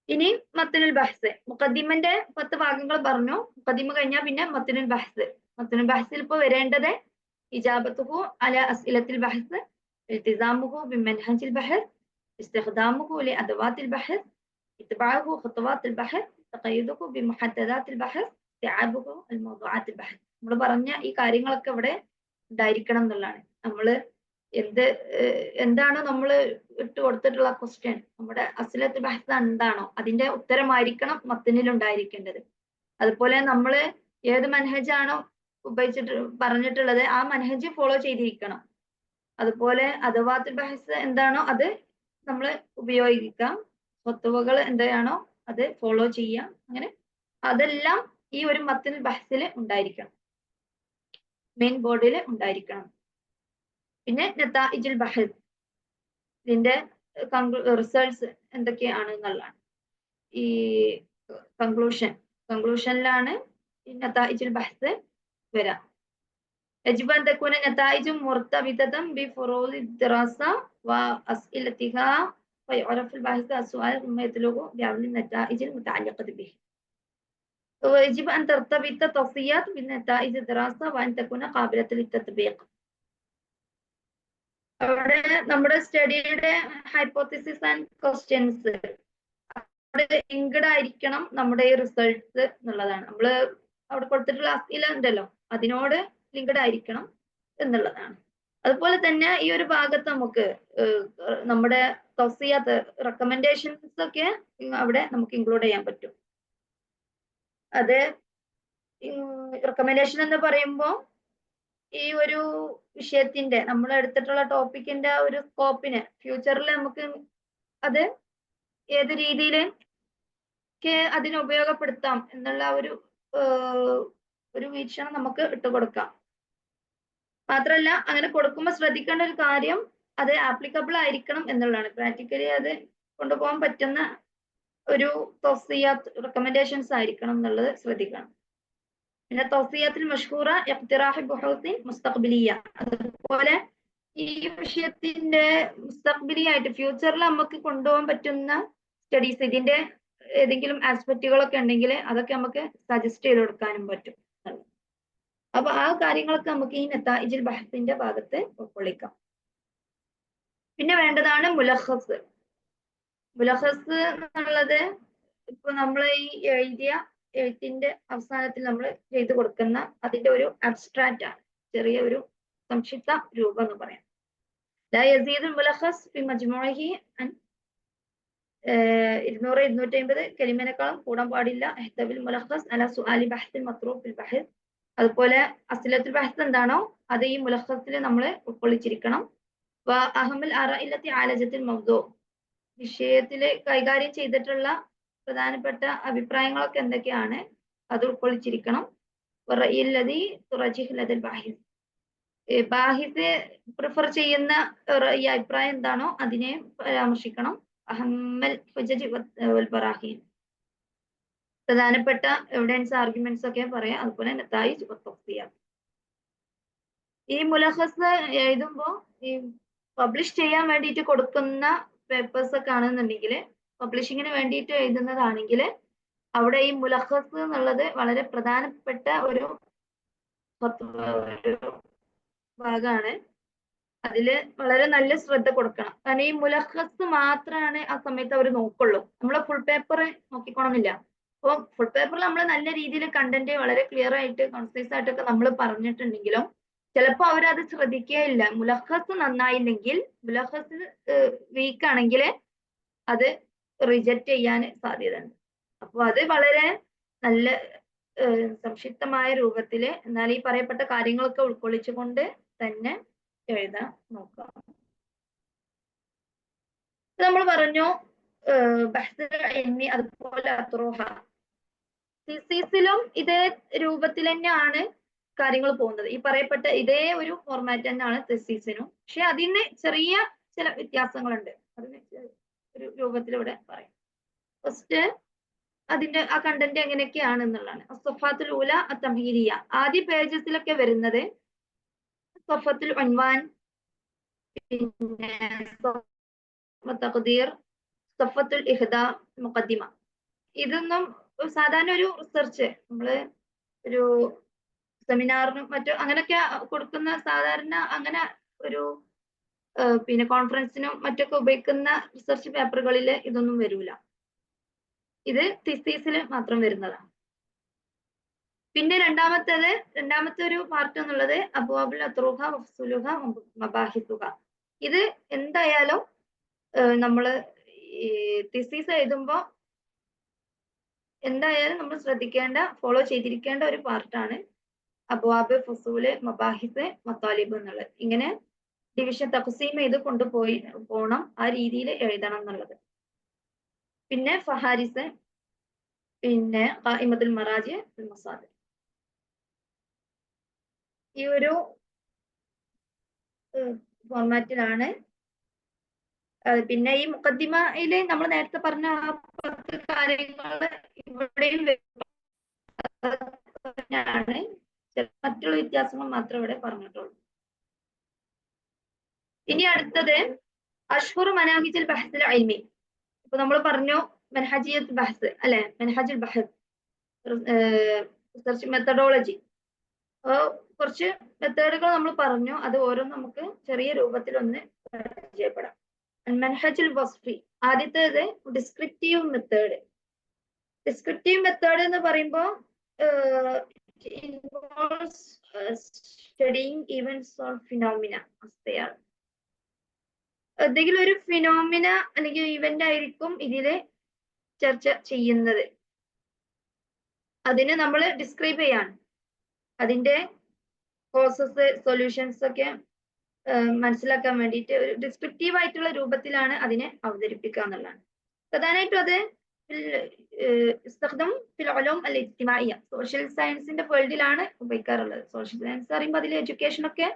ഇനി മത്തനുൽ ബഹ്സ്. മുഖദ്ദിമന്റെ 10 ഭാഗങ്ങൾ പറഞ്ഞു. മുഖദ്ദിമ കഴിഞ്ഞാൽ പിന്നെ മത്തനുൽ ബഹ്സ്. മത്തനുൽ ബഹ്സിൽ ഇപ്പൊ വരേണ്ടത് ഇജാബത്തുഹു അല അസ്ഇലത്തിൽ ബഹ്സ്, ഇൽത്തിസാമുഹു ബിമൻഹജിൽ ബഹ്സ്, ഇസ്തിഖ്ദാമുഹു ലിഅദവാത്തിൽ ബഹ്സ്, ഇത്ബാഉഹു ഖുത്വാത്തിൽ ബഹ്സ്, തഖയ്യുദുഹു ബിമുഹദ്ദദാത്തിൽ ബഹ്സ്, ഇസ്തിആബുഹു അൽമൗദൂആത്തിൽ ബഹ്സ്. നമ്മൾ പറഞ്ഞ ഈ കാര്യങ്ങളൊക്കെ ഇവിടെ ഉണ്ടായിരിക്കണം എന്നുള്ളതാണ്. നമ്മള് എന്താണോ നമ്മൾ ഇട്ട് കൊടുത്തിട്ടുള്ള ക്വസ്റ്റ്യൻ, നമ്മുടെ അസ്ലത്ത് ബഹ്സ് എന്താണോ അതിന്റെ ഉത്തരമായിരിക്കണം മത്തനിൽ ഉണ്ടായിരിക്കേണ്ടത്. അതുപോലെ നമ്മൾ ഏത് മനഹജാണോ ഉപയോഗിച്ചിട്ട് പറഞ്ഞിട്ടുള്ളത് ആ മനഹജ് ഫോളോ ചെയ്തിരിക്കണം. അതുപോലെ അദവാത്തുൽ ബഹ്സ് എന്താണോ അത് നമ്മൾ ഉപയോഗിക്കാം. ഫത്വകൾ എന്താണോ അത് ഫോളോ ചെയ്യാം. അങ്ങനെ അതെല്ലാം ഈ ഒരു മത്തനുൽ ബഹ്സിൽ ഉണ്ടായിരിക്കണം, മെയിൻ ബോർഡിൽ ഉണ്ടായിരിക്കണം. പിന്നെ നതാഇജുൽ ബഹ്സ്, ഇതിന്റെ റിസൾട്ട്സ് എന്തൊക്കെയാണ് എന്നുള്ളതാണ്. ഈ കൺക്ലൂഷനിലാണ് ഈ നതാഇജുൽ ബഹ്സ് വരാം. يجب أن تكون النتائج مرتبطة بفروض الدراسة وأسئلتها، فيعرف الباحث السؤال ثم يطلق بعمل النتائج المتعلقة به. ويجب أن ترتبط توصيات بنتائج الدراسة وأن تكون قابلة للتطبيق. അവിടെ നമ്മുടെ സ്റ്റഡിയുടെ ഹൈപ്പോത്തിസിസ് ആൻഡ് ക്വസ്റ്റ്യൻസ് അവിടെ ലിങ്ക്ഡ് ആയിരിക്കണം നമ്മുടെ ഈ റിസൾട്ട്സ് എന്നുള്ളതാണ്. നമ്മൾ അവിടെ കൊടുത്തിട്ടുള്ള അസ്ഇല ഉണ്ടല്ലോ അതിനോട് ലിങ്ക്ഡ് ആയിരിക്കണം എന്നുള്ളതാണ്. അതുപോലെ തന്നെ ഈ ഒരു ഭാഗത്ത് നമുക്ക് നമ്മുടെ തൗസിയാത്ത്, റെക്കമെൻഡേഷൻസ് ഒക്കെ അവിടെ നമുക്ക് ഇൻക്ലൂഡ് ചെയ്യാൻ പറ്റും. അത് റെക്കമെൻഡേഷൻ എന്ന് പറയുമ്പോൾ ഈ ഒരു വിഷയത്തിന്റെ നമ്മൾ എടുത്തിട്ടുള്ള ടോപ്പിക്കിന്റെ ഒരു സ്കോപ്പിന് ഫ്യൂച്ചറിൽ നമുക്ക് അത് ഏത് രീതിയിൽ അതിന് ഉപയോഗപ്പെടുത്താം എന്നുള്ള ഒരു വീക്ഷണം നമുക്ക് ഇട്ടുകൊടുക്കാം. മാത്രമല്ല അങ്ങനെ കൊടുക്കുമ്പോൾ ശ്രദ്ധിക്കേണ്ട ഒരു കാര്യം, അത് ആപ്ലിക്കബിൾ ആയിരിക്കണം എന്നുള്ളതാണ്. പ്രാക്ടിക്കലി അത് കൊണ്ടുപോകാൻ പറ്റുന്ന ഒരു തൗസിയാത്ത് റെക്കമെൻഡേഷൻസ് ആയിരിക്കണം എന്നുള്ളത് ശ്രദ്ധിക്കണം. പിന്നെ തൗസിയാത്തിൽ മഷ്ഹൂറ ഇഖ്തിറാഹ് ബുഹൂസിൻ മുസ്തഖ്ബിലിയ, അതുപോലെ ഈ വിഷയത്തിന്റെ മുസ്തഖ്ബിലിയായിട്ട് ഫ്യൂച്ചറിൽ നമുക്ക് കൊണ്ടുപോകാൻ പറ്റുന്ന സ്റ്റഡീസ്, ഇതിന്റെ ഏതെങ്കിലും ആസ്പെക്റ്റുകളൊക്കെ ഉണ്ടെങ്കിൽ അതൊക്കെ നമുക്ക് സജസ്റ്റ് ചെയ്ത് കൊടുക്കാനും പറ്റും. അപ്പൊ ആ കാര്യങ്ങളൊക്കെ നമുക്ക് ഈ നതായിജുൽ ബഹ്സിന്റെ ഭാഗത്ത് ഉൾക്കൊള്ളിക്കാം. പിന്നെ വേണ്ടതാണ് മുലഖസ്. മുലഖസ് എന്നുള്ളത് ഇപ്പൊ നമ്മൾ ഈ എഴുതിയ എഴുത്തിന്റെ അവസാനത്തിൽ നമ്മൾ ചെയ്തു കൊടുക്കുന്ന അതിന്റെ ഒരു അബ്സ്ട്രാക്റ്റ് ആണ്, ചെറിയ ഒരു സംക്ഷിപ്ത രൂപം എന്ന് പറയാം. ലാ യസീദുൽ മുലഖസ് ഫി മജ്മുഇഹി 200 250 കലിമേനേക്കാളും കൂടാൻ പാടില്ല. ഇഹ്തവിൽ മുലഖസ് അല സുആലി ബഹ്സിൽ മത്റൂഫ് ഫിൽ ബഹ്സ്. അതുപോലെ അസ്ലത്തുൽ ബഹ്സ് എന്താണോ അത് ഈ മുലഖസിൽ നമ്മൾ ഉൾക്കൊള്ളിച്ചിരിക്കണം. വ അഹമുൽ ആറഇല്ലത്തി ആലജത്തുൽ മൗദൂ, വിഷയത്തിൽ കൈകാര്യം ചെയ്തിട്ടുള്ള പ്രധാനപ്പെട്ട അഭിപ്രായങ്ങളൊക്കെ എന്തൊക്കെയാണ് അത് ഉൾക്കൊള്ളിച്ചിരിക്കണം. ബാഹിസ് പ്രിഫർ ചെയ്യുന്ന ഈ അഭിപ്രായം എന്താണോ അതിനെ പരാമർശിക്കണം. അഹമ്മൽ ഹുജജ് വൽ ബറാഹീൻ, പ്രധാനപ്പെട്ട എവിഡൻസ് ആർഗ്യുമെന്റ്സ് ഒക്കെ പറയാം. അതുപോലെ നതായിജ് വ തഫ്സീലാത്ത്. ഈ മുലഖസ് എഴുതുമ്പോൾ ഈ പബ്ലിഷ് ചെയ്യാൻ വേണ്ടിയിട്ട് കൊടുക്കുന്ന പേപ്പേഴ്സ് ഒക്കെ ആണെന്നുണ്ടെങ്കിൽ, പബ്ലിഷിങ്ങിന് വേണ്ടിയിട്ട് എഴുതുന്നതാണെങ്കിൽ അവിടെ ഈ മുലഖസ് എന്നുള്ളത് വളരെ പ്രധാനപ്പെട്ട ഒരു ഭാഗമാണ്. അതില് വളരെ നല്ല ശ്രദ്ധ കൊടുക്കണം. കാരണം ഈ മുലഖസ് മാത്രമാണ് ആ സമയത്ത് അവർ നോക്കുള്ളൂ. നമ്മളെ ഫുൾ പേപ്പർ നോക്കിക്കോണമെന്നില്ല. അപ്പോൾ ഫുൾ പേപ്പറിൽ നമ്മൾ നല്ല രീതിയിൽ കണ്ടന്റ് വളരെ ക്ലിയർ ആയിട്ട് കൺസൈസ് ആയിട്ടൊക്കെ നമ്മൾ പറഞ്ഞിട്ടുണ്ടെങ്കിലും ചിലപ്പോൾ അവരത് ശ്രദ്ധിക്കുകയില്ല. മുലഖസ് നന്നായില്ലെങ്കിൽ, മുലഖസ് വീക്ക് ആണെങ്കിൽ അത് റിജക്റ്റ് ചെയ്യാൻ സാധ്യതയുണ്ട്. അപ്പോൾ അത് വളരെ നല്ല സംക്ഷിപ്തമായ രൂപത്തിൽ എന്നാൽ ഈ പറയപ്പെട്ട കാര്യങ്ങളൊക്കെ ഉൾക്കൊള്ളിച്ചുകൊണ്ട് തന്നെ എഴുതാൻ നോക്കുക. നമ്മൾ പറഞ്ഞു അതുപോലെ അത്റൂഹ, തിസീസിലും ഇതേ രൂപത്തിൽ തന്നെയാണ് കാര്യങ്ങൾ പോകുന്നത്. ഈ പറയപ്പെട്ട ഇതേ ഒരു ഫോർമാറ്റ് തന്നെയാണ് തിസീസിനും. പക്ഷെ അതിന് ചെറിയ ചില വ്യത്യാസങ്ങളുണ്ട്. അതിന് ഒരു രൂപത്തിലൂടെ പറയാം. ഫസ്റ്റ് അതിന്റെ ആ കണ്ടന്റ് എങ്ങനെയൊക്കെയാണ് എന്നുള്ളതാണ്. സഫാത്തുൽ ഊല തംഹീദിയ, ആദ്യ പേജസിലൊക്കെ വരുന്നത് സഫത്തുൽ ഉൻവാൻ, പിന്നെ തഖ്ദീർ, സഫത്തുൽ ഇഹ്ദാ, മുഖദ്ദിമ. ഇതൊന്നും സാധാരണ ഒരു റിസർച്ച് നമ്മള് ഒരു സെമിനാറിനും മറ്റു അങ്ങനെയൊക്കെ കൊടുക്കുന്ന സാധാരണ അങ്ങനെ ഒരു പിന്നെ കോൺഫറൻസിനും മറ്റൊക്കെ ഉപയോഗിക്കുന്ന റിസർച്ച് പേപ്പറുകളിൽ ഇതൊന്നും വരൂല. ഇത് തിസീസിൽ മാത്രം വരുന്നതാണ്. പിന്നെ രണ്ടാമത്തെ ഒരു പാർട്ട് എന്നുള്ളത് അബ്വാബുൽ അത്റൂഹ വഫ്സുലുഹ മബാഹിസുഹ. ഇത് എന്തായാലും നമ്മള് തിസീസ് എഴുതുമ്പോൾ എന്തായാലും നമ്മൾ ശ്രദ്ധിക്കേണ്ട, ഫോളോ ചെയ്തിരിക്കേണ്ട ഒരു പാർട്ടാണ് അബ്വാബ്, ഫുസൂല്, മബാഹിസ്, മത്താലിബ് എന്നുള്ളത്. ഇങ്ങനെ ഡിവിഷൻ തഖ്സീം ചെയ്ത് പോകണം, ആ രീതിയിൽ എഴുതണം എന്നുള്ളത്. പിന്നെ ഫഹാരിസ്, പിന്നെ ഖായിമത്തുൽ മറാജി മസാദിർ. ഈ ഒരു ഫോർമാറ്റിലാണ്. പിന്നെ ഈ മുഖദ്ദിമയില് നമ്മൾ നേരത്തെ പറഞ്ഞ ആ 10 കാര്യങ്ങൾ ഇവിടെയും ആണ്. മറ്റുള്ള വ്യത്യാസങ്ങൾ മാത്രം ഇവിടെ പറഞ്ഞിട്ടുള്ളൂ. ഇനി അടുത്തത് അഷ്ഹുർ മനാഹിജുൽ ബഹ്സിൽ ഇൽമി. ഇപ്പൊ നമ്മൾ പറഞ്ഞു മൻഹജിയത്ത് ബഹ്സ് അല്ലെ, മൻഹജുൽ ബഹ്സ് റിസർച്ച് മെത്തഡോളജി. കുറച്ച് മെത്തേഡുകൾ നമ്മൾ പറഞ്ഞു, അത് ഓരോന്നും നമുക്ക് ചെറിയ രൂപത്തിൽ ഒന്ന് പരിചയപ്പെടാം. മൻഹജുൽ വസ്ഫി, ആദ്യത്തേത് ഡിസ്ക്രിപ്റ്റീവ് മെത്തേഡ്. ഡിസ്ക്രിപ്റ്റീവ് മെത്തേഡ് എന്ന് പറയുമ്പോൾ studying events or phenomena as they are. എന്തെങ്കിലും ഒരു ഫിനോമിന അല്ലെങ്കിൽ ഇവന്റ് ആയിരിക്കും ഇതില് ചർച്ച ചെയ്യുന്നത്. അതിന് നമ്മൾ ഡിസ്ക്രൈബ് ചെയ്യാണ്. അതിന്റെ കോസസ്, സൊല്യൂഷൻസ് ഒക്കെ മനസ്സിലാക്കാൻ വേണ്ടിയിട്ട് ഒരു ഡിസ്ക്രിപ്റ്റീവ് ആയിട്ടുള്ള രൂപത്തിലാണ് അതിനെ അവതരിപ്പിക്കുക എന്നുള്ളതാണ്. പ്രധാനമായിട്ടും അത് സോഷ്യൽ സയൻസിന്റെ ഫീൽഡിലാണ് ഉപയോഗിക്കാറുള്ളത്. സോഷ്യൽ സയൻസ് പറയുമ്പോൾ അതിൽ എഡ്യൂക്കേഷൻ ഒക്കെ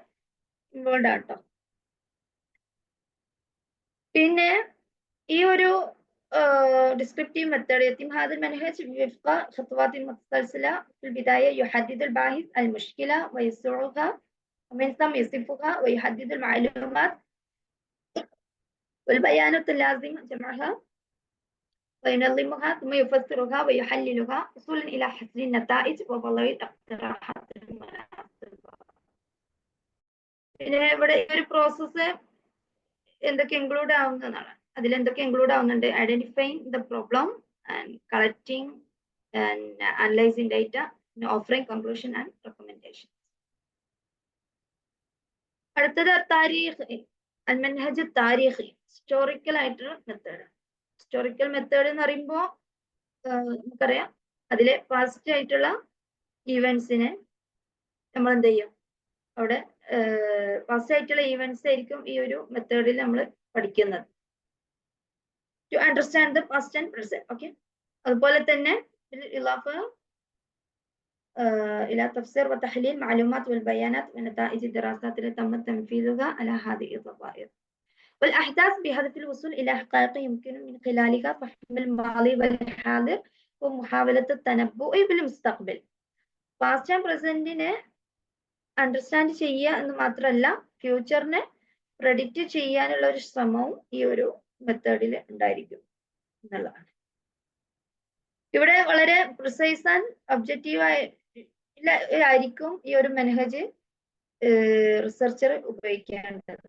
ഇൻവോൾവ് ആട്ടോ. പിന്നെ ഈ ഒരു descriptive method يتم هذا المنهج وفق خطوات متسلسلة. في البداية يحدد الباحث المشكلة ويسوعها، ومن ثم يصفها ويحدد المعلومات والبيانات اللازمة جمعها وينظمها، ثم يفسرها ويحللها وصولا إلى حصر النتائج ووضع الاقتراحات المناسبة. പിന്നെ ഇവിടെ ഒരു പ്രോസസ്സ് എന്തൊക്കെ ഇൻക്ലൂഡ് ആവുന്നതാണ്, അതിലെന്തൊക്കെ ഇൻക്ലൂഡ് ആവുന്നുണ്ട്? Identifying the problem and collecting and analysing data, offering conclusion and recommendation. അടുത്തത് താരീഖ്, അൽമൻഹജ് താരീഖി, ഹിസ്റ്റോറിക്കൽ ആയിട്ടുള്ള മെത്തേഡ്. ഹിസ്റ്റോറിക്കൽ മെത്തേഡ് എന്ന് പറയുമ്പോൾ നമുക്കറിയാം, അതിലെ പാസ്റ്റ് ആയിട്ടുള്ള ഈവൻസിനെ നമ്മൾ എന്ത് ചെയ്യും, അവിടെ പാസ്റ്റ് ആയിട്ടുള്ള ഈവൻസ് ആയിരിക്കും ഈ ഒരു മെത്തേഡിൽ നമ്മൾ പഠിക്കുന്നത്. To understand the past and present. Okay, അതുപോലെ തന്നെ إلى تفسير وتحليل معلومات والبيانات ونتائج الدراسات التي تم تنفيذها على هذه الظواهر والأحداث بهدف الوصول إلى حقائق يمكن من خلالها فهم الماضي والحاضر ومحاولة التنبؤ بالمستقبل. പാസ്റ്റ് ആൻഡ് പ്രസന്റിനെ അണ്ടർസ്റ്റാൻഡ് ചെയ്യുക എന്ന് മാത്രമല്ല, ഫ്യൂച്ചറിനെ പ്രെഡിക്റ്റ് ചെയ്യാനുള്ള ഒരു ശ്രമവും ഈ ഒരു മെത്തേഡിൽ ഉണ്ടായിരിക്കും എന്നുള്ളതാണ്. ഇവിടെ വളരെ പ്രിസൈസ് ആൻഡ് ഒബ്ജക്റ്റീവ് ആയിരിക്കും ഈ ഒരു മെൻഹജ് റിസർച്ചർ ഉപയോഗിക്കേണ്ടത്.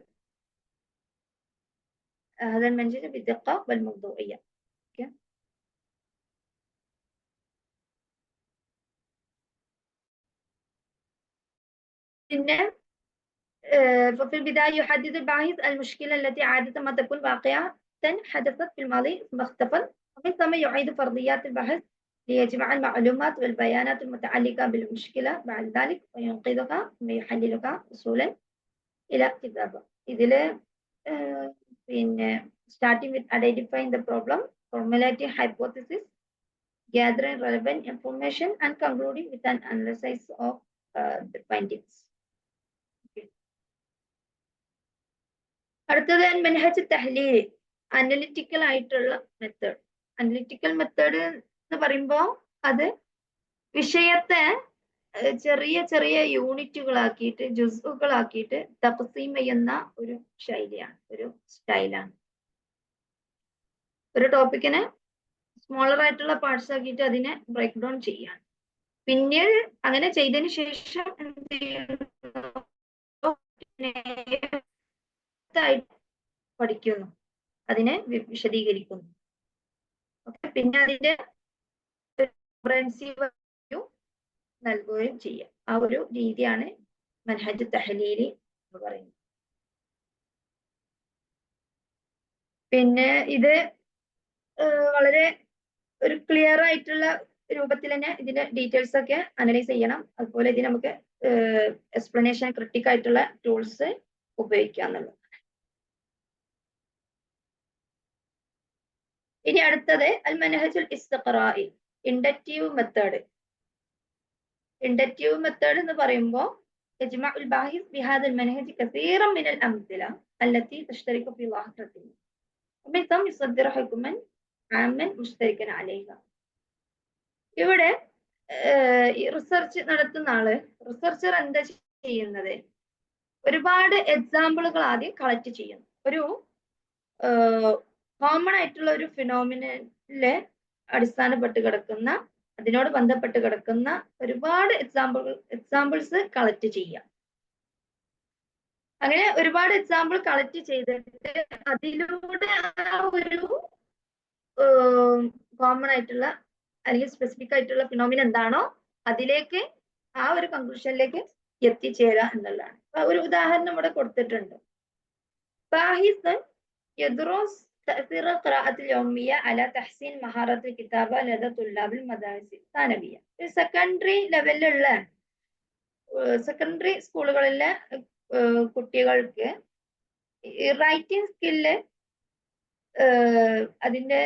هذا المنهج بالدقة والموضوعية. പിന്നെ ففي البداية يحدد الباحث المشكلة التي عادة ما تكون واقعة حدثت في الماضي ثم اختفت، ومن ثم يعيد فرضيات البحث ليجمع المعلومات والبيانات المتعلقة بالمشكلة بعد ذلك وينقذها ثم يحللها وصولا إلى كتابة. ഇതില് പിന്നെ starting with identifying the problem, formulating hypothesis, gathering relevant information and concluding with an analysis of the findings. അടുത്തത് മെൻഹജ് തഹ്ലീൽ, അനലിറ്റിക്കൽ ആയിട്ടുള്ള മെത്തേഡ്. അനലിറ്റിക്കൽ മെത്തേഡ് എന്ന് പറയുമ്പോൾ അത് വിഷയത്തെ ചെറിയ ചെറിയ യൂണിറ്റുകളാക്കിയിട്ട്, ജുസുകളാക്കിയിട്ട് തഖ്സീം ചെയ്യുന്ന ഒരു ശൈലിയാണ്, ഒരു സ്റ്റൈലാണ്. ഒരു ടോപ്പിക്കിനെ സ്മോളർ ആയിട്ടുള്ള പാർട്സ് ആക്കിയിട്ട് അതിനെ ബ്രേക്ക് ഡൗൺ ചെയ്യാണ്. പിന്നീട് അങ്ങനെ ചെയ്തതിന് ശേഷം എന്ത് ചെയ്യുന്നു, പഠിക്കുന്നു, അതിനെ വിശദീകരിക്കുന്നു. പിന്നെ അതിന്റെ നൽകുകയും ചെയ്യാം. ആ ഒരു രീതിയാണ് മൻഹജ് തഹ്ലീലി എന്ന് പറയുന്നത്. പിന്നെ ഇത് വളരെ ഒരു ക്ലിയർ ആയിട്ടുള്ള രൂപത്തിൽ തന്നെ ഇതിന്റെ ഡീറ്റെയിൽസ് ഒക്കെ അനലൈസ് ചെയ്യണം. അതുപോലെ ഇതിന് നമുക്ക് എക്സ്പ്ലനേഷൻ ക്രിട്ടിക് ആയിട്ടുള്ള ടൂൾസ് ഉപയോഗിക്കാന്നുള്ളത്. ഇനി അടുത്തത് അൽ മൻഹജുൽ ഇസ്തിഖ്റാഇ, ഇൻഡക്റ്റീവ് മെത്തേഡ്. ഇൻഡക്റ്റീവ് മെത്തേഡ് എന്ന് പറയുമ്പോൾ يجمع الباحث بهذا المنهج كثيرا من الأمثلة التي تشترك في ظاهرته ومن ثم يصدر حكما عاما مشتركا عليها. ഇവിടെ റിസർച്ച് നടത്തുന്ന ആള്, റിസർച്ചർ എന്താ ചെയ്യുന്നത്, ഒരുപാട് എക്സാമ്പിളുകൾ ആദ്യം കളക്ട് ചെയ്യുന്നു. ഒരു കോമൺ ആയിട്ടുള്ള ഒരു ഫിനോമിനലെ അടിസ്ഥാനപ്പെട്ട് കിടക്കുന്ന, അതിനോട് ബന്ധപ്പെട്ട് കിടക്കുന്ന ഒരുപാട് എക്സാമ്പിൾസ് കളക്ട് ചെയ്യാം. അങ്ങനെ ഒരുപാട് എക്സാമ്പിൾ കളക്ട് ചെയ്തിട്ട് അതിലൂടെ ആ ഒരു കോമൺ ആയിട്ടുള്ള അല്ലെങ്കിൽ സ്പെസിഫിക് ആയിട്ടുള്ള ഫിനോമിന എന്താണോ അതിലേക്ക്, ആ ഒരു കൺക്ലൂഷനിലേക്ക് എത്തിച്ചേരുക എന്നുള്ളതാണ്. ഒരു ഉദാഹരണം ഇവിടെ കൊടുത്തിട്ടുണ്ട്. ബാഹിസൻ യദ്റുസ് تأثير القراءة اليومية على تحسين مهارة الكتابة لدى طلاب المدارس الثانوية. സെക്കൻഡറി ലെവലിലുള്ള, സെക്കൻഡറി സ്കൂളുകളിലെ കുട്ടികൾക്ക് റൈറ്റിംഗ് സ്കില്ല്, അതിൻ്റെ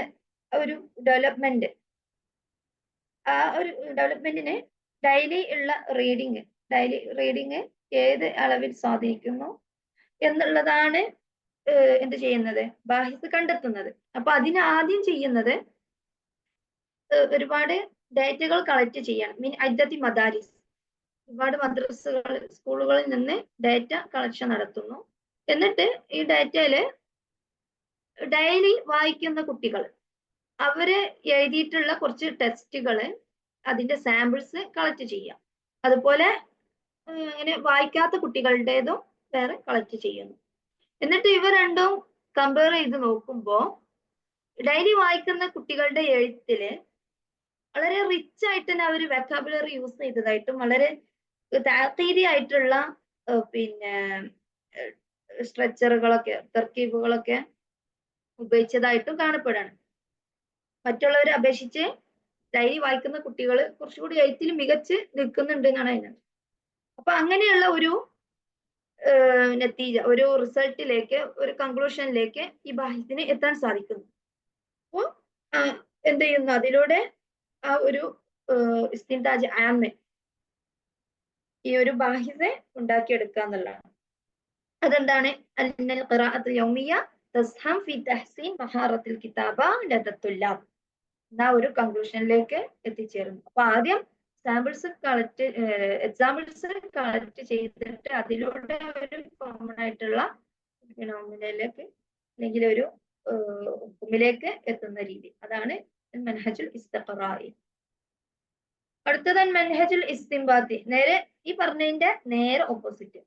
ഒരു ഡെവലപ്മെന്റ്, ആ ഒരു ഡെവലപ്മെന്റിന് ഡെയിലി ഉള്ള ഡെയിലി റീഡിങ് ഏത് അളവിൽ സ്വാധീനിക്കുന്നു എന്നുള്ളതാണ് എന്ത് ചെയ്യുന്നത്, ബാഹിസ് കണ്ടെത്തുന്നത്. അപ്പൊ അതിന് ആദ്യം ചെയ്യുന്നത് ഒരുപാട് ഡേറ്റകൾ കളക്ട് ചെയ്യണം. മീൻ അദ്ദത്തി മദാരിസ്, ഒരുപാട് മദ്രസകൾ സ്കൂളുകളിൽ നിന്ന് ഡേറ്റ കളക്ഷൻ നടത്തുന്നു. എന്നിട്ട് ഈ ഡേറ്റയില് ഡെയിലി വായിക്കുന്ന കുട്ടികൾ അവര് എഴുതിയിട്ടുള്ള കുറച്ച് ടെസ്റ്റുകള് അതിന്റെ സാമ്പിൾസ് കളക്ട് ചെയ്യാം. അതുപോലെ അങ്ങനെ വായിക്കാത്ത കുട്ടികളുടേതും വേറെ കളക്ട് ചെയ്യുന്നു. എന്നിട്ട് ഇവ രണ്ടും കമ്പയർ ചെയ്ത് നോക്കുമ്പോ ഡെയിലി വായിക്കുന്ന കുട്ടികളുടെ എഴുത്തില് വളരെ റിച്ച് ആയിട്ട് തന്നെ അവർ വെക്കാബുലറി യൂസ് ചെയ്തതായിട്ടും വളരെ താക്കീതി ആയിട്ടുള്ള പിന്നെ സ്ട്രക്ചറുകളൊക്കെ തർക്കീബുകളൊക്കെ ഉപയോഗിച്ചതായിട്ടും കാണപ്പെടാണ്. മറ്റുള്ളവരെ അപേക്ഷിച്ച് ഡയറി വായിക്കുന്ന കുട്ടികൾ കുറച്ചുകൂടി എഴുത്തിൽ മികച്ച് നിൽക്കുന്നുണ്ട് എന്നാണ് അതിന്. അപ്പൊ അങ്ങനെയുള്ള ഒരു നത്തീജ, ഒരു റിസൾട്ടിലേക്ക്, ഒരു കൺക്ലൂഷനിലേക്ക് ഈ ബാഹിസിന് എത്താൻ സാധിക്കുന്നു. അപ്പോൾ എന്ത് ചെയ്യുന്നു, അതിലൂടെ ആ ഒരു ഇസ്തിൻതാജ് ആമ്, ഈ ഒരു ബാഹിസ് ഉണ്ടാക്കിയെടുക്കുക എന്നുള്ളതാണ്. അതെന്താണ്, അൽ ഖിറാഅത്തുൽ യൗമിയ്യ തസ്ഹം ഫി തഹ്സീൻ മഹാറത്തുൽ കിതാബ ലദത്തുല്ലാബ് എന്ന ഒരു കൺക്ലൂഷനിലേക്ക് എത്തിച്ചേരുന്നു. അപ്പൊ ആദ്യം സാമ്പിൾസ് കളക്ട്, എക്സാമ്പിൾസ് കളക്ട് ചെയ്തിട്ട് അതിലൂടെ ഒരു കോമൺ ആയിട്ടുള്ള ഫിനോമിനയിലേക്ക് അല്ലെങ്കിൽ ഒരു ഹുക്കുമിലേക്ക് എത്തുന്ന രീതി, അതാണ് മൻഹജുൽ ഇസ്തിഖ്റാഇ. അടുത്തത് മൻഹജുൽ ഇസ്തിംബാത്തി, നേരെ ഈ പറഞ്ഞതിന്റെ നേരെ ഓപ്പോസിറ്റ്.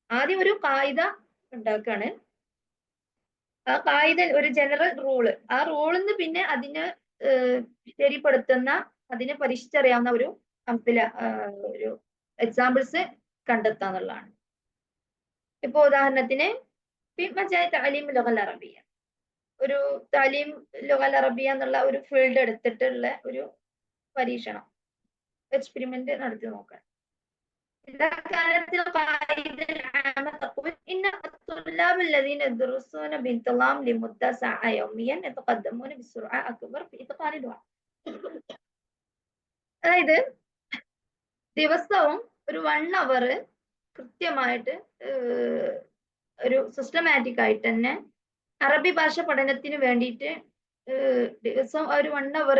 ആദ്യം ഒരു കായിക ഉണ്ടാക്കാണ്. ആ കായിക ഒരു ജനറൽ റൂള്, ആ റൂളിന്ന് പിന്നെ അതിന് ശരിപ്പെടുത്തുന്ന, അതിനെ പരിശീലിച്ചറിയാവുന്ന ഒരു ഒരു എക്സാമ്പിൾസ് കണ്ടെത്താന്നുള്ളതാണ്. ഇപ്പൊ ഉദാഹരണത്തിന് താലീം ലുഗൽ അറബിയ, ഒരു താലീം ലുഗൽ അറബിയ എന്നുള്ള ഒരു ഫീൽഡ് എടുത്തിട്ടുള്ള ഒരു പരീക്ഷണം, എക്സ്പെരിമെന്റ് നടത്തി നോക്കാൻ. إذا كانت القاعدة العامة تقول إن الطلاب الذين يدرسون بانتظام لمدة ساعة يوميا يتقدمون بسرعة أكبر في إتقان اللغة. അതായത് ദിവസവും ഒരു 1 hour കൃത്യമായിട്ട് ഒരു സിസ്റ്റമാറ്റിക് ആയിട്ട് തന്നെ അറബി ഭാഷ പഠനത്തിന് വേണ്ടിയിട്ട് ദിവസം ഒരു 1 hour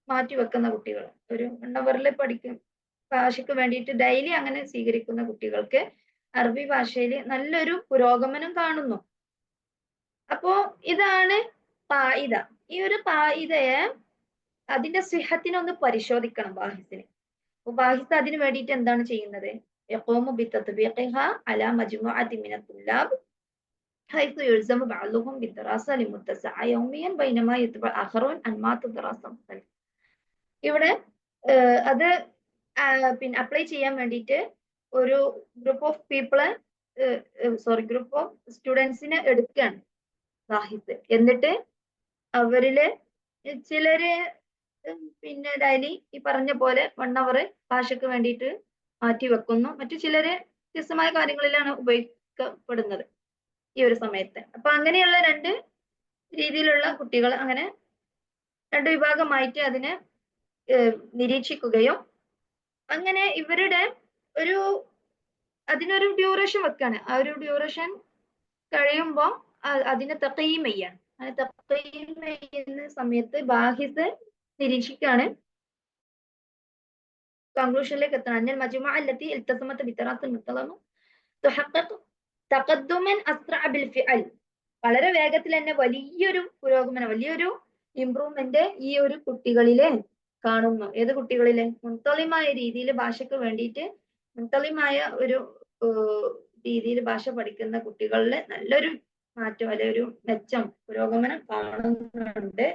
മാറ്റി വെക്കുന്ന കുട്ടികൾ, ഒരു 1 hour പഠിക്കും ഭാഷയ്ക്ക് വേണ്ടിയിട്ട് ഡെയിലി അങ്ങനെ സ്വീകരിക്കുന്ന കുട്ടികൾക്ക് അറബി ഭാഷയിൽ നല്ലൊരു പുരോഗമനം കാണുന്നു. അപ്പോ ഇതാണ് ഖായിദ. ഈ ഒരു ഖായിദയെ, അതിന്റെ സിഹത്തിനൊന്ന് പരിശോധിക്കണം ബാഹിസിന്. അപ്പൊ ബാഹിസ് അതിന് വേണ്ടിയിട്ട് എന്താണ് ചെയ്യുന്നത്, യഖൂമു ബിതത്ബീഖിഹാ അലാ മജ്മുഅത്തി മിന തുല്ലാബ് ഹൈസു യുൽസമു ബഅ്ദുഹും ബിദ്ദറാസ ലിമുദ്ദ സഅ യൗമിയൻ ബൈനമാ യത്ബഅ ആഖറൂൻ അൻമാത്ത് ദറാസ മുഖ്തലിഫ. ഇവിടെ അത് പിന്നെ അപ്ലൈ ചെയ്യാൻ വേണ്ടിയിട്ട് ഒരു group of people, group of സ്റ്റുഡൻസിനെ എടുക്കുകയാണ് ബാഹിസ്. എന്നിട്ട് അവരില് ചിലര് പിന്നെ ഡെയിലി ഈ പറഞ്ഞ പോലെ 1 hour ഭാഷയ്ക്ക് വേണ്ടിയിട്ട് മാറ്റി വെക്കുന്നു, മറ്റു ചിലര് വ്യത്യസ്തമായ കാര്യങ്ങളിലാണ് ഉപയോഗിക്കപ്പെടുന്നത് ഈ ഒരു സമയത്ത്. അപ്പൊ അങ്ങനെയുള്ള 2 രീതിയിലുള്ള കുട്ടികൾ, അങ്ങനെ 2 വിഭാഗമായിട്ട് അതിനെ നിരീക്ഷിക്കുകയും അങ്ങനെ ഇവരുടെ അതിനൊരു ഡ്യൂറേഷൻ വെക്കാണ്. ആ ഒരു ഡ്യൂറേഷൻ കഴിയുമ്പോൾ അതിനെ തഖീം ചെയ്യാണ്. അങ്ങനെ തഖീം ചെയ്യുന്ന സമയത്ത് ബാഹിസ് നിരീക്ഷിക്കാണ്, കൺക്ലൂഷനിലേക്ക് എത്തണം. അന്നൽ മജ്മുഅ അല്ലതി ഇൽതസമത് ബിതറാത്തുൽ മുത്തലമ തുഹഖഖ തഖദ്ദുമൻ അസ്റഅ ബിൽ ഫിഅൽ, വളരെ വേഗത്തിൽ തന്നെ വലിയൊരു പുരോഗമനം, വലിയൊരു ഇംപ്രൂവ്മെന്റ് ഈ ഒരു കുട്ടികളിലെ കാണുന്നു. ഏത് കുട്ടികളിലെ, മുൻതളിമായ രീതിയിൽ ഭാഷയ്ക്ക് വേണ്ടിയിട്ട് മുൻതളിമായ ഒരു രീതിയിൽ ഭാഷ പഠിക്കുന്ന കുട്ടികളിൽ നല്ലൊരു മാറ്റം, അല്ലെ ഒരു മെച്ചം, പുരോഗമനം കാണുന്നുണ്ട്.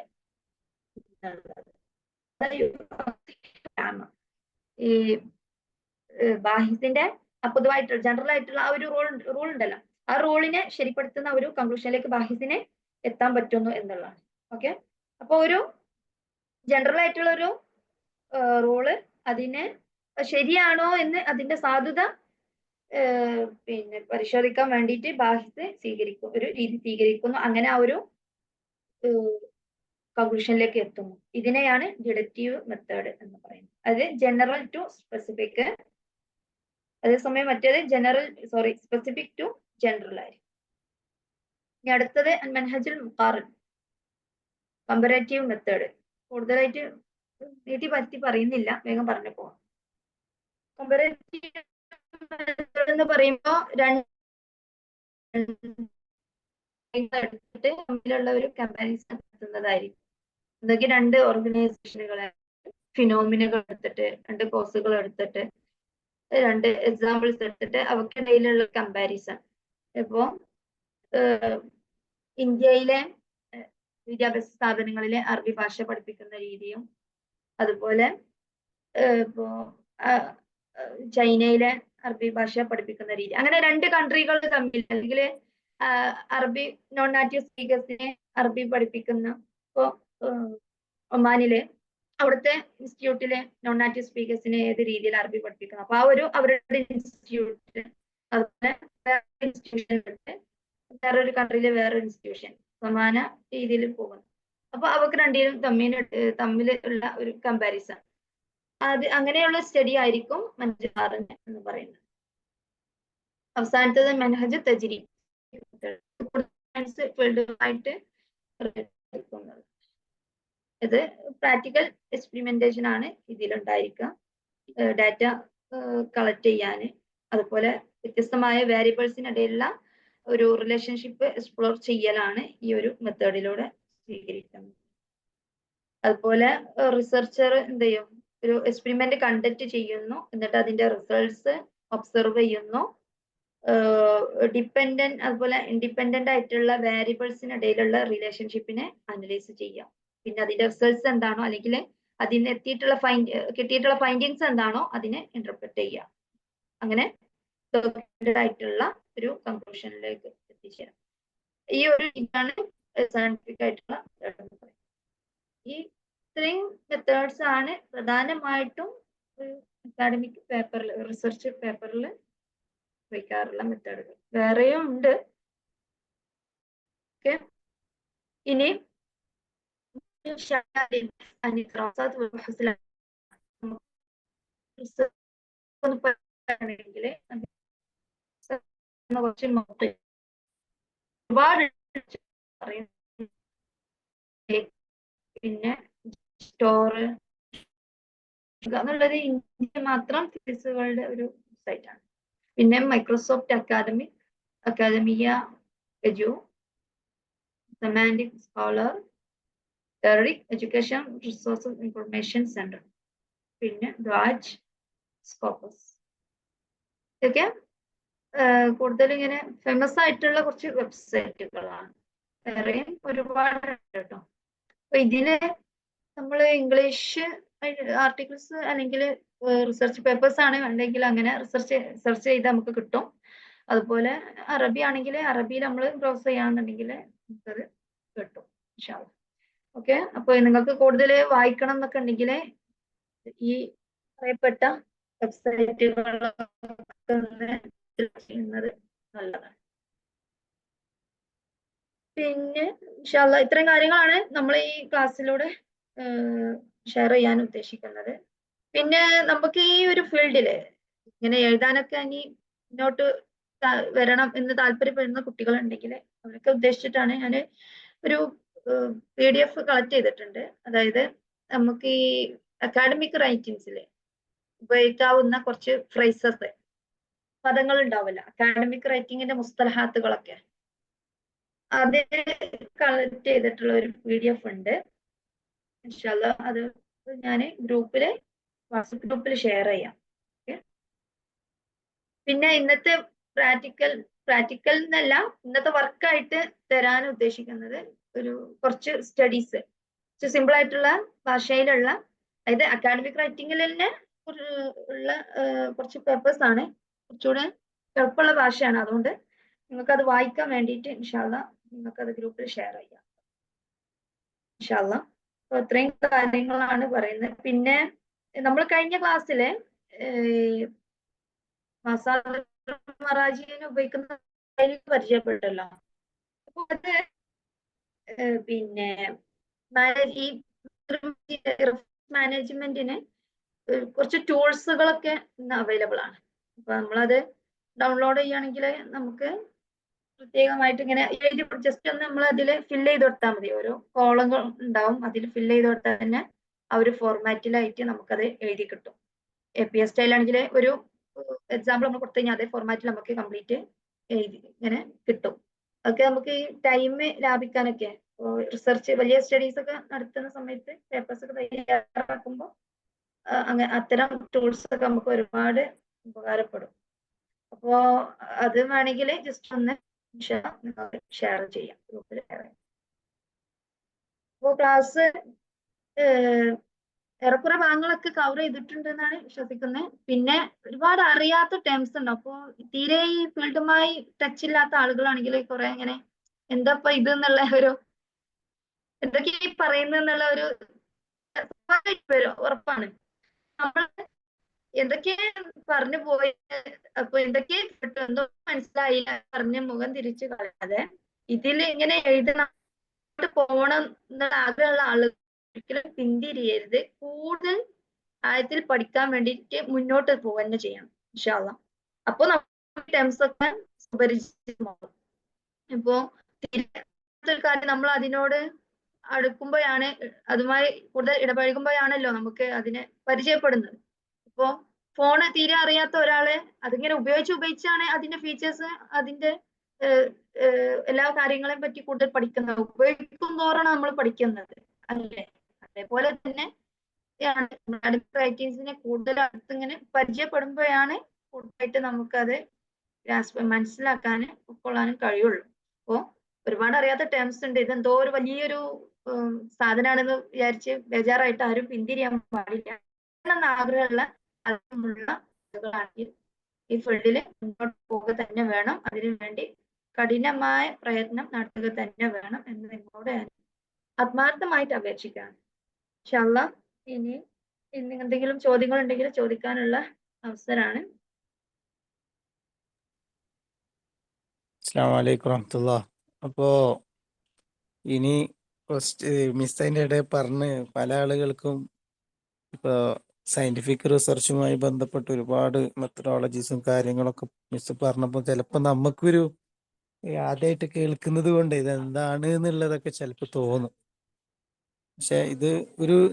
ഈ ബാഹിസിന്റെ പൊതുവായിട്ടുള്ള ജനറൽ ആയിട്ടുള്ള ആ ഒരു റൂൾ ഉണ്ടല്ലോ, ആ റൂളിനെ ശരിപ്പെടുത്തുന്ന ഒരു കൺക്ലൂഷനിലേക്ക് ബാഹിസിനെ എത്താൻ പറ്റുന്നു എന്നുള്ളതാണ്. ഓക്കെ, അപ്പൊ ഒരു ജനറൽ ആയിട്ടുള്ള ഒരു റൂള്, അതിനെ ശരിയാണോ എന്ന് അതിന്റെ സാധുത പിന്നെ പരിശോധിക്കാൻ വേണ്ടിയിട്ട് ബാഹിസ് ഒരു രീതി സ്വീകരിക്കുന്നു. അങ്ങനെ ആ ഒരു കൺക്ലൂഷനിലേക്ക് എത്തുന്നു. ഇതിനെയാണ് ഡിഡക്റ്റീവ് മെത്തേഡ് എന്ന് പറയുന്നത്. അത് ജനറൽ ടു സ്പെസിഫിക്, അതേസമയം മറ്റേത് സ്പെസിഫിക് ടു ജനറൽ ആയിരിക്കും. ഇനി അടുത്തത് മൻഹജുൽ മുഖാറിൻ, കമ്പറേറ്റീവ് മെത്തേഡ്. കൂടുതലായിട്ട് നീട്ടി പറ്റി പറയുന്നില്ല, വേഗം പറഞ്ഞു പോവാം. കമ്പറേറ്റീവ് മെത്തേഡ് എന്ന് പറയുമ്പോൾ എടുത്തിട്ട് തമ്മിലുള്ള ഒരു കമ്പാരിസൺ നടത്തുന്നതായിരിക്കും. എന്തൊക്കെ രണ്ട് ഓർഗനൈസേഷനുകളെ ഫിനോമിനുകൾ എടുത്തിട്ട്, രണ്ട് കോഴ്സുകൾ എടുത്തിട്ട്, രണ്ട് എക്സാമ്പിൾസ് എടുത്തിട്ട് അവക്കിടയിലുള്ള കമ്പാരിസൺ. ഇപ്പോ ഇന്ത്യയിലെ വിദ്യാഭ്യാസ സ്ഥാപനങ്ങളിലെ അറബി ഭാഷ പഠിപ്പിക്കുന്ന രീതിയും, അതുപോലെ ഇപ്പോ ചൈനയിലെ അറബി ഭാഷ പഠിപ്പിക്കുന്ന രീതി, അങ്ങനെ രണ്ട് കൺട്രികൾ തമ്മിൽ, അല്ലെങ്കിൽ അറബി നോൺ നാറ്റീവ് സ്പീക്കേഴ്സിനെ അറബി പഠിപ്പിക്കുന്ന, ഇപ്പോ ഒമാനിലെ അവിടുത്തെ ഇൻസ്റ്റിറ്റ്യൂട്ടിലെ നോൺ നാറ്റീവ് സ്പീക്കേഴ്സിനെ ഏത് രീതിയിൽ അറബി പഠിപ്പിക്കണം, അപ്പൊ ആ ഒരു അവരുടെ ഇൻസ്റ്റിറ്റ്യൂട്ട്, അതുപോലെ വേറെ ഇൻസ്റ്റിറ്റ്യൂഷൻ, വേറൊരു കൺട്രിയിലെ വേറെ ഇൻസ്റ്റിറ്റ്യൂഷൻ സമാന രീതിയിൽ പോകുന്നു. അപ്പൊ അവർക്ക് രണ്ടിലും തമ്മിലുള്ള ഒരു കമ്പാരിസൺ, അത് അങ്ങനെയുള്ള സ്റ്റഡി ആയിരിക്കും മൻഹജ് എന്ന് പറയുന്നത്. അവസാനത്തത് മൻഹജ് തജ്രീബ്, ഫീൽഡുമായിട്ട് ഇത് പ്രാക്ടിക്കൽ എക്സ്പെരിമെന്റേഷൻ ആണ് ഇതിലുണ്ടായിരിക്കുക. ഡാറ്റ കളക്ട് ചെയ്യാൻ, അതുപോലെ വ്യത്യസ്തമായ വേരിയബിൾസിനിടയിലുള്ള ഒരു റിലേഷൻഷിപ്പ് എക്സ്പ്ലോർ ചെയ്യലാണ് ഈ ഒരു മെത്തേഡിലൂടെ സ്വീകരിക്കുന്നത്. അതുപോലെ റിസർച്ചർ എന്ത് ചെയ്യും, ഒരു എക്സ്പെരിമെന്റ് കണ്ടക്ട് ചെയ്യുന്നു, എന്നിട്ട് അതിന്റെ റിസൾട്ട്സ് ഒബ്സർവ് ചെയ്യുന്നു, ഡിപ്പെൻഡന്റ് അതുപോലെ ഇൻഡിപെൻഡന്റ് ആയിട്ടുള്ള വേരിയബിൾസിനിടയിലുള്ള റിലേഷൻഷിപ്പിനെ അനലൈസ് ചെയ്യാം. പിന്നെ അതിന്റെ റിസൾട്ട്സ് എന്താണോ, അല്ലെങ്കിൽ അതിന് കിട്ടിയിട്ടുള്ള ഫൈൻഡിങ്സ് എന്താണോ അതിനെ ഇന്റർപ്രറ്റ് ചെയ്യാം. അങ്ങനെ ആയിട്ടുള്ള ഒരു കൺക്ലൂഷനിലേക്ക് എത്തിച്ചേരാം. ഈ ഒരു ഇതാണ് സയന്റിഫിക് ആയിട്ടുള്ള ഈ ഇത്രയും മെത്തേഡ്സ് ആണ് പ്രധാനമായിട്ടും ഒരു അക്കാഡമിക് പേപ്പറിൽ, റിസർച്ച് പേപ്പറിൽ വയ്ക്കാറുള്ള മെത്തേഡുകൾ. വേറെയും ഉണ്ട്. ഓക്കെ, ഇനി ഒരുപാട് പിന്നെ സ്റ്റോർ എന്നുള്ളത് ഇന്ത്യ മാത്രം ഫീസുകളുടെ ഒരു സൈറ്റാണ്. പിന്നെ Microsoft academia edu, semantic scholar, ERIC education resources information centre, പിന്നെ ഡ്വാജ്, സ്കോപ്പസ്. ഇതൊക്കെ കൂടുതൽ ഇങ്ങനെ ഫേമസ് ആയിട്ടുള്ള കുറച്ച് വെബ്സൈറ്റുകളാണ്. വേറെയും ഒരുപാട് കേട്ടോ. അപ്പൊ ഇതില് നമ്മൾ ഇംഗ്ലീഷ് ആർട്ടിക്കിൾസ് അല്ലെങ്കിൽ റിസർച്ച് പേപ്പേഴ്സ് ആണ് വേണ്ടെങ്കിൽ അങ്ങനെ സെർച്ച് ചെയ്ത് നമുക്ക് കിട്ടും. അതുപോലെ അറബി ആണെങ്കിൽ അറബിയിൽ നമ്മൾ ബ്രൗസ് ചെയ്യാന്നുണ്ടെങ്കിൽ നമുക്കത് കിട്ടും. ഓക്കെ, അപ്പൊ നിങ്ങൾക്ക് കൂടുതൽ വായിക്കണം എന്നൊക്കെ ഉണ്ടെങ്കിൽ ഈ പറയപ്പെട്ട വെബ്സൈറ്റുകളൊക്കെ ചെയ്യുന്നത് നല്ലതാണ്. പിന്നെ ഇൻഷാല്ലാ ഇത്രയും കാര്യങ്ങളാണ് നമ്മൾ ഈ ക്ലാസ്സിലൂടെ ഷെയർ ചെയ്യാൻ ഉദ്ദേശിക്കുന്നത്. പിന്നെ നമുക്ക് ഈ ഒരു ഫീൽഡില് ഇങ്ങനെ എഴുതാനൊക്കെ ഇനി മുന്നോട്ട് വരണം എന്ന് താല്പര്യപ്പെടുന്ന കുട്ടികളുണ്ടെങ്കിൽ അവരൊക്കെ ഉദ്ദേശിച്ചിട്ടാണ് ഞാൻ ഒരു PDF കളക്ട് ചെയ്തിട്ടുണ്ട്. അതായത് നമുക്ക് ഈ അക്കാഡമിക് റൈറ്റിംഗ്സിൽ ഉപയോഗിക്കാവുന്ന കുറച്ച് ഫ്രേസസ്, പദങ്ങൾ ഉണ്ടാവില്ല, അക്കാഡമിക് റൈറ്റിംഗിന്റെ മുസ്തലഹാത്തുകളൊക്കെ, അത് കളക്ട് ചെയ്തിട്ടുള്ള ഒരു PDF ഉണ്ട്. ഇൻഷാല്ലാ അത് ഞാൻ വാട്സപ്പ് ഗ്രൂപ്പിൽ ഷെയർ ചെയ്യാം. പിന്നെ ഇന്നത്തെ പ്രാക്ടിക്കൽ എന്നല്ല, ഇന്നത്തെ വർക്കായിട്ട് തരാൻ ഉദ്ദേശിക്കുന്നത് കുറച്ച് സ്റ്റഡീസ്, സിമ്പിൾ ആയിട്ടുള്ള ഭാഷയിലുള്ള, അതായത് അക്കാഡമിക് റൈറ്റിംഗിൽ തന്നെ ഉള്ള കുറച്ച് പേപ്പേഴ്സ് ആണ്, കുറച്ചുകൂടെ എളുപ്പമുള്ള ഭാഷയാണ്. അതുകൊണ്ട് നിങ്ങൾക്കത് വായിക്കാൻ വേണ്ടിയിട്ട് ഇൻഷാല്ലാ നിങ്ങൾക്കത് ഗ്രൂപ്പിൽ ഷെയർ ചെയ്യാം ഇൻഷാല്ലാ. അപ്പൊ ഇത്രയും കാര്യങ്ങളാണ് പറയുന്നത്. പിന്നെ നമ്മൾ കഴിഞ്ഞ ക്ലാസ്സില് മറാജിനെ ഉപയോഗിക്കുന്ന പരിചയപ്പെട്ടല്ലോ. അപ്പൊ അത് പിന്നെ ഈ മാനേജ്മെന്റിന് കുറച്ച് ടൂൾസുകളൊക്കെ ഇന്ന് അവൈലബിൾ ആണ്. അപ്പൊ നമ്മളത് ഡൗൺലോഡ് ചെയ്യുകയാണെങ്കിൽ നമുക്ക് പ്രത്യേകമായിട്ട് ഇങ്ങനെ എഴുതി ജസ്റ്റ് ഒന്ന് നമ്മൾ അതിൽ ഫില്ല് ചെയ്ത് കൊടുത്താൽ മതി. ഓരോ കോളങ്ങൾ ഉണ്ടാവും, അതിൽ ഫില്ല് ചെയ്ത് കൊടുത്താൽ തന്നെ ആ ഒരു ഫോർമാറ്റിലായിട്ട് നമുക്കത് എഴുതി കിട്ടും. APS സ്റ്റൈൽ ആണെങ്കിൽ ഒരു എക്സാമ്പിൾ നമ്മൾ കൊടുത്തു കഴിഞ്ഞാൽ അതേ ഫോർമാറ്റിൽ നമുക്ക് കംപ്ലീറ്റ് എഴുതി ഇങ്ങനെ കിട്ടും. അതൊക്കെ നമുക്ക് ഈ ടൈം ലാഭിക്കാനൊക്കെ റിസർച്ച് വലിയ സ്റ്റഡീസ് ഒക്കെ നടത്തുന്ന സമയത്ത് പേപ്പേഴ്സ് ഒക്കെ തയ്യാറാക്കുമ്പോൾ അങ്ങനെ അത്തരം ടൂൾസ് ഒക്കെ നമുക്ക് ഒരുപാട് ഉപകാരപ്പെടും. അപ്പോ അത് വേണമെങ്കിൽ ജസ്റ്റ് ഒന്ന് ഷെയർ ചെയ്യാം ഗ്രൂപ്പിൽ. അപ്പോ ക്ലാസ് ഏറെക്കുറെ ഭാഗങ്ങളൊക്കെ കവർ ചെയ്തിട്ടുണ്ട് എന്നാണ് വിശ്വസിക്കുന്നത്. പിന്നെ ഒരുപാട് അറിയാത്ത ടേംസ് ഉണ്ട്. അപ്പോൾ തീരെ ഈ ഫീൽഡുമായി ടച്ച് ഇല്ലാത്ത ആളുകളാണെങ്കിൽ കുറെ ഇങ്ങനെ എന്താ ഇത് എന്നുള്ള ഒരു എന്തൊക്കെയാ ഈ പറയുന്നുള്ള ഒരു വരും, ഉറപ്പാണ്. നമ്മൾ എന്തൊക്കെ പറഞ്ഞു പോയി, അപ്പൊ എന്തൊക്കെ എന്തോ മനസ്സിലായില്ല പറഞ്ഞ് മുഖം തിരിച്ചു കളയാതെ ഇതിൽ ഇങ്ങനെ എഴുതണം പോണം എന്നുള്ള ആഗ്രഹമുള്ള ആളുകൾ ഒരിക്കലും പിന്തിരിയരുത്. കൂടുതൽ ആഴത്തിൽ പഠിക്കാൻ വേണ്ടിയിട്ട് മുന്നോട്ട് പോവുക തന്നെ ചെയ്യണം ഇൻഷാ അള്ളാ. അപ്പൊ നമ്മൾ ടേംസ് ഒക്കെ സുപരിചിതമാകും. ഇപ്പോ ഒരു കാര്യം നമ്മൾ അതിനോട് അടുക്കുമ്പോഴാണ്, അതുമായി കൂടുതൽ ഇടപഴകുമ്പോഴാണല്ലോ നമുക്ക് അതിനെ പരിചയപ്പെടുന്നത്. ഇപ്പോ ഫോണ് തീരെ അറിയാത്ത ഒരാള് അതിങ്ങനെ ഉപയോഗിച്ചാണ് അതിന്റെ ഫീച്ചേഴ്സ്, അതിന്റെ എല്ലാ കാര്യങ്ങളെയും പറ്റി കൂടുതൽ പഠിക്കുന്നത്. ഉപയോഗിക്കും തോറാണ് നമ്മൾ പഠിക്കുന്നത് അല്ലേ? അതേപോലെ തന്നെ റൈറ്റേഴ്സിനെ കൂടുതൽ അടുത്തിങ്ങനെ പരിചയപ്പെടുമ്പോഴാണ് കൂടുതലായിട്ട് നമുക്കത് മനസ്സിലാക്കാനും ഉൾക്കൊള്ളാനും കഴിയുള്ളൂ. അപ്പോ ഒരുപാട് അറിയാത്ത ടേംസ് ഉണ്ട്, ഇതെന്തോ ഒരു വലിയൊരു സാധനമാണെന്ന് വിചാരിച്ച് ബേജാറായിട്ട് ആരും പിന്തിരിയാൻ പാടില്ല. ആഗ്രഹമുള്ള ആളുകളാണെങ്കിൽ ഈ ഫീൽഡിൽ മുന്നോട്ട് പോവുക തന്നെ വേണം. അതിനുവേണ്ടി കഠിനമായ പ്രയത്നം നടത്തുക തന്നെ വേണം എന്ന് നിങ്ങളോട് ഞാൻ ആത്മാർത്ഥമായിട്ട് അപേക്ഷിക്കുകയാണ്. ഇൻഷാ അള്ളാ ഇനി എന്തെങ്കിലും ചോദ്യങ്ങൾ ഉണ്ടെങ്കിൽ ചോദിക്കാനുള്ള അവസരമാണ്. അസ്സലാമു അലൈക്കും വറഹ്മത്തുള്ളാഹി. അപ്പോ ഇനി ഫസ്റ്റ് മിസ് അതിൻ്റെ ഇടയിൽ പറഞ്ഞ് പല ആളുകൾക്കും ഇപ്പോൾ സയന്റിഫിക് റിസർച്ചുമായി ബന്ധപ്പെട്ട് ഒരുപാട് മെത്തഡോളജീസും കാര്യങ്ങളൊക്കെ മിസ് പറഞ്ഞപ്പോൾ ചിലപ്പോൾ നമുക്കൊരു ആദ്യമായിട്ട് കേൾക്കുന്നത് കൊണ്ട് ഇതെന്താണ് എന്നുള്ളതൊക്കെ ചിലപ്പോൾ തോന്നും. പക്ഷെ ഇത്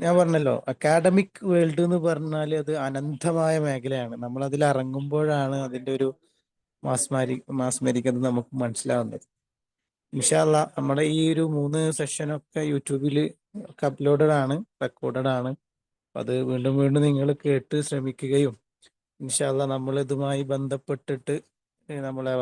ഞാൻ പറഞ്ഞല്ലോ, അക്കാഡമിക് വേൾഡ് എന്ന് പറഞ്ഞാൽ അത് അനന്തമായ മേഖലയാണ്. നമ്മൾ അതിൽ ഇറങ്ങുമ്പോഴാണ് അതിൻ്റെ ഒരു മാസ്മരിക്കുന്നത് നമുക്ക് മനസ്സിലാവുന്നത്. ഇൻഷാ അള്ളാ നമ്മുടെ ഈ ഒരു 3 സെഷനൊക്കെ യൂട്യൂബിൽ ഒക്കെ അപ്ലോഡഡ് ആണ്, റെക്കോർഡഡ് ആണ്. അത് വീണ്ടും വീണ്ടും നിങ്ങൾ കേട്ട് ശ്രമിക്കുകയും ഇൻഷാ അള്ളാ നമ്മൾ ഇതുമായി ബന്ധപ്പെട്ടിട്ട് നമ്മളെ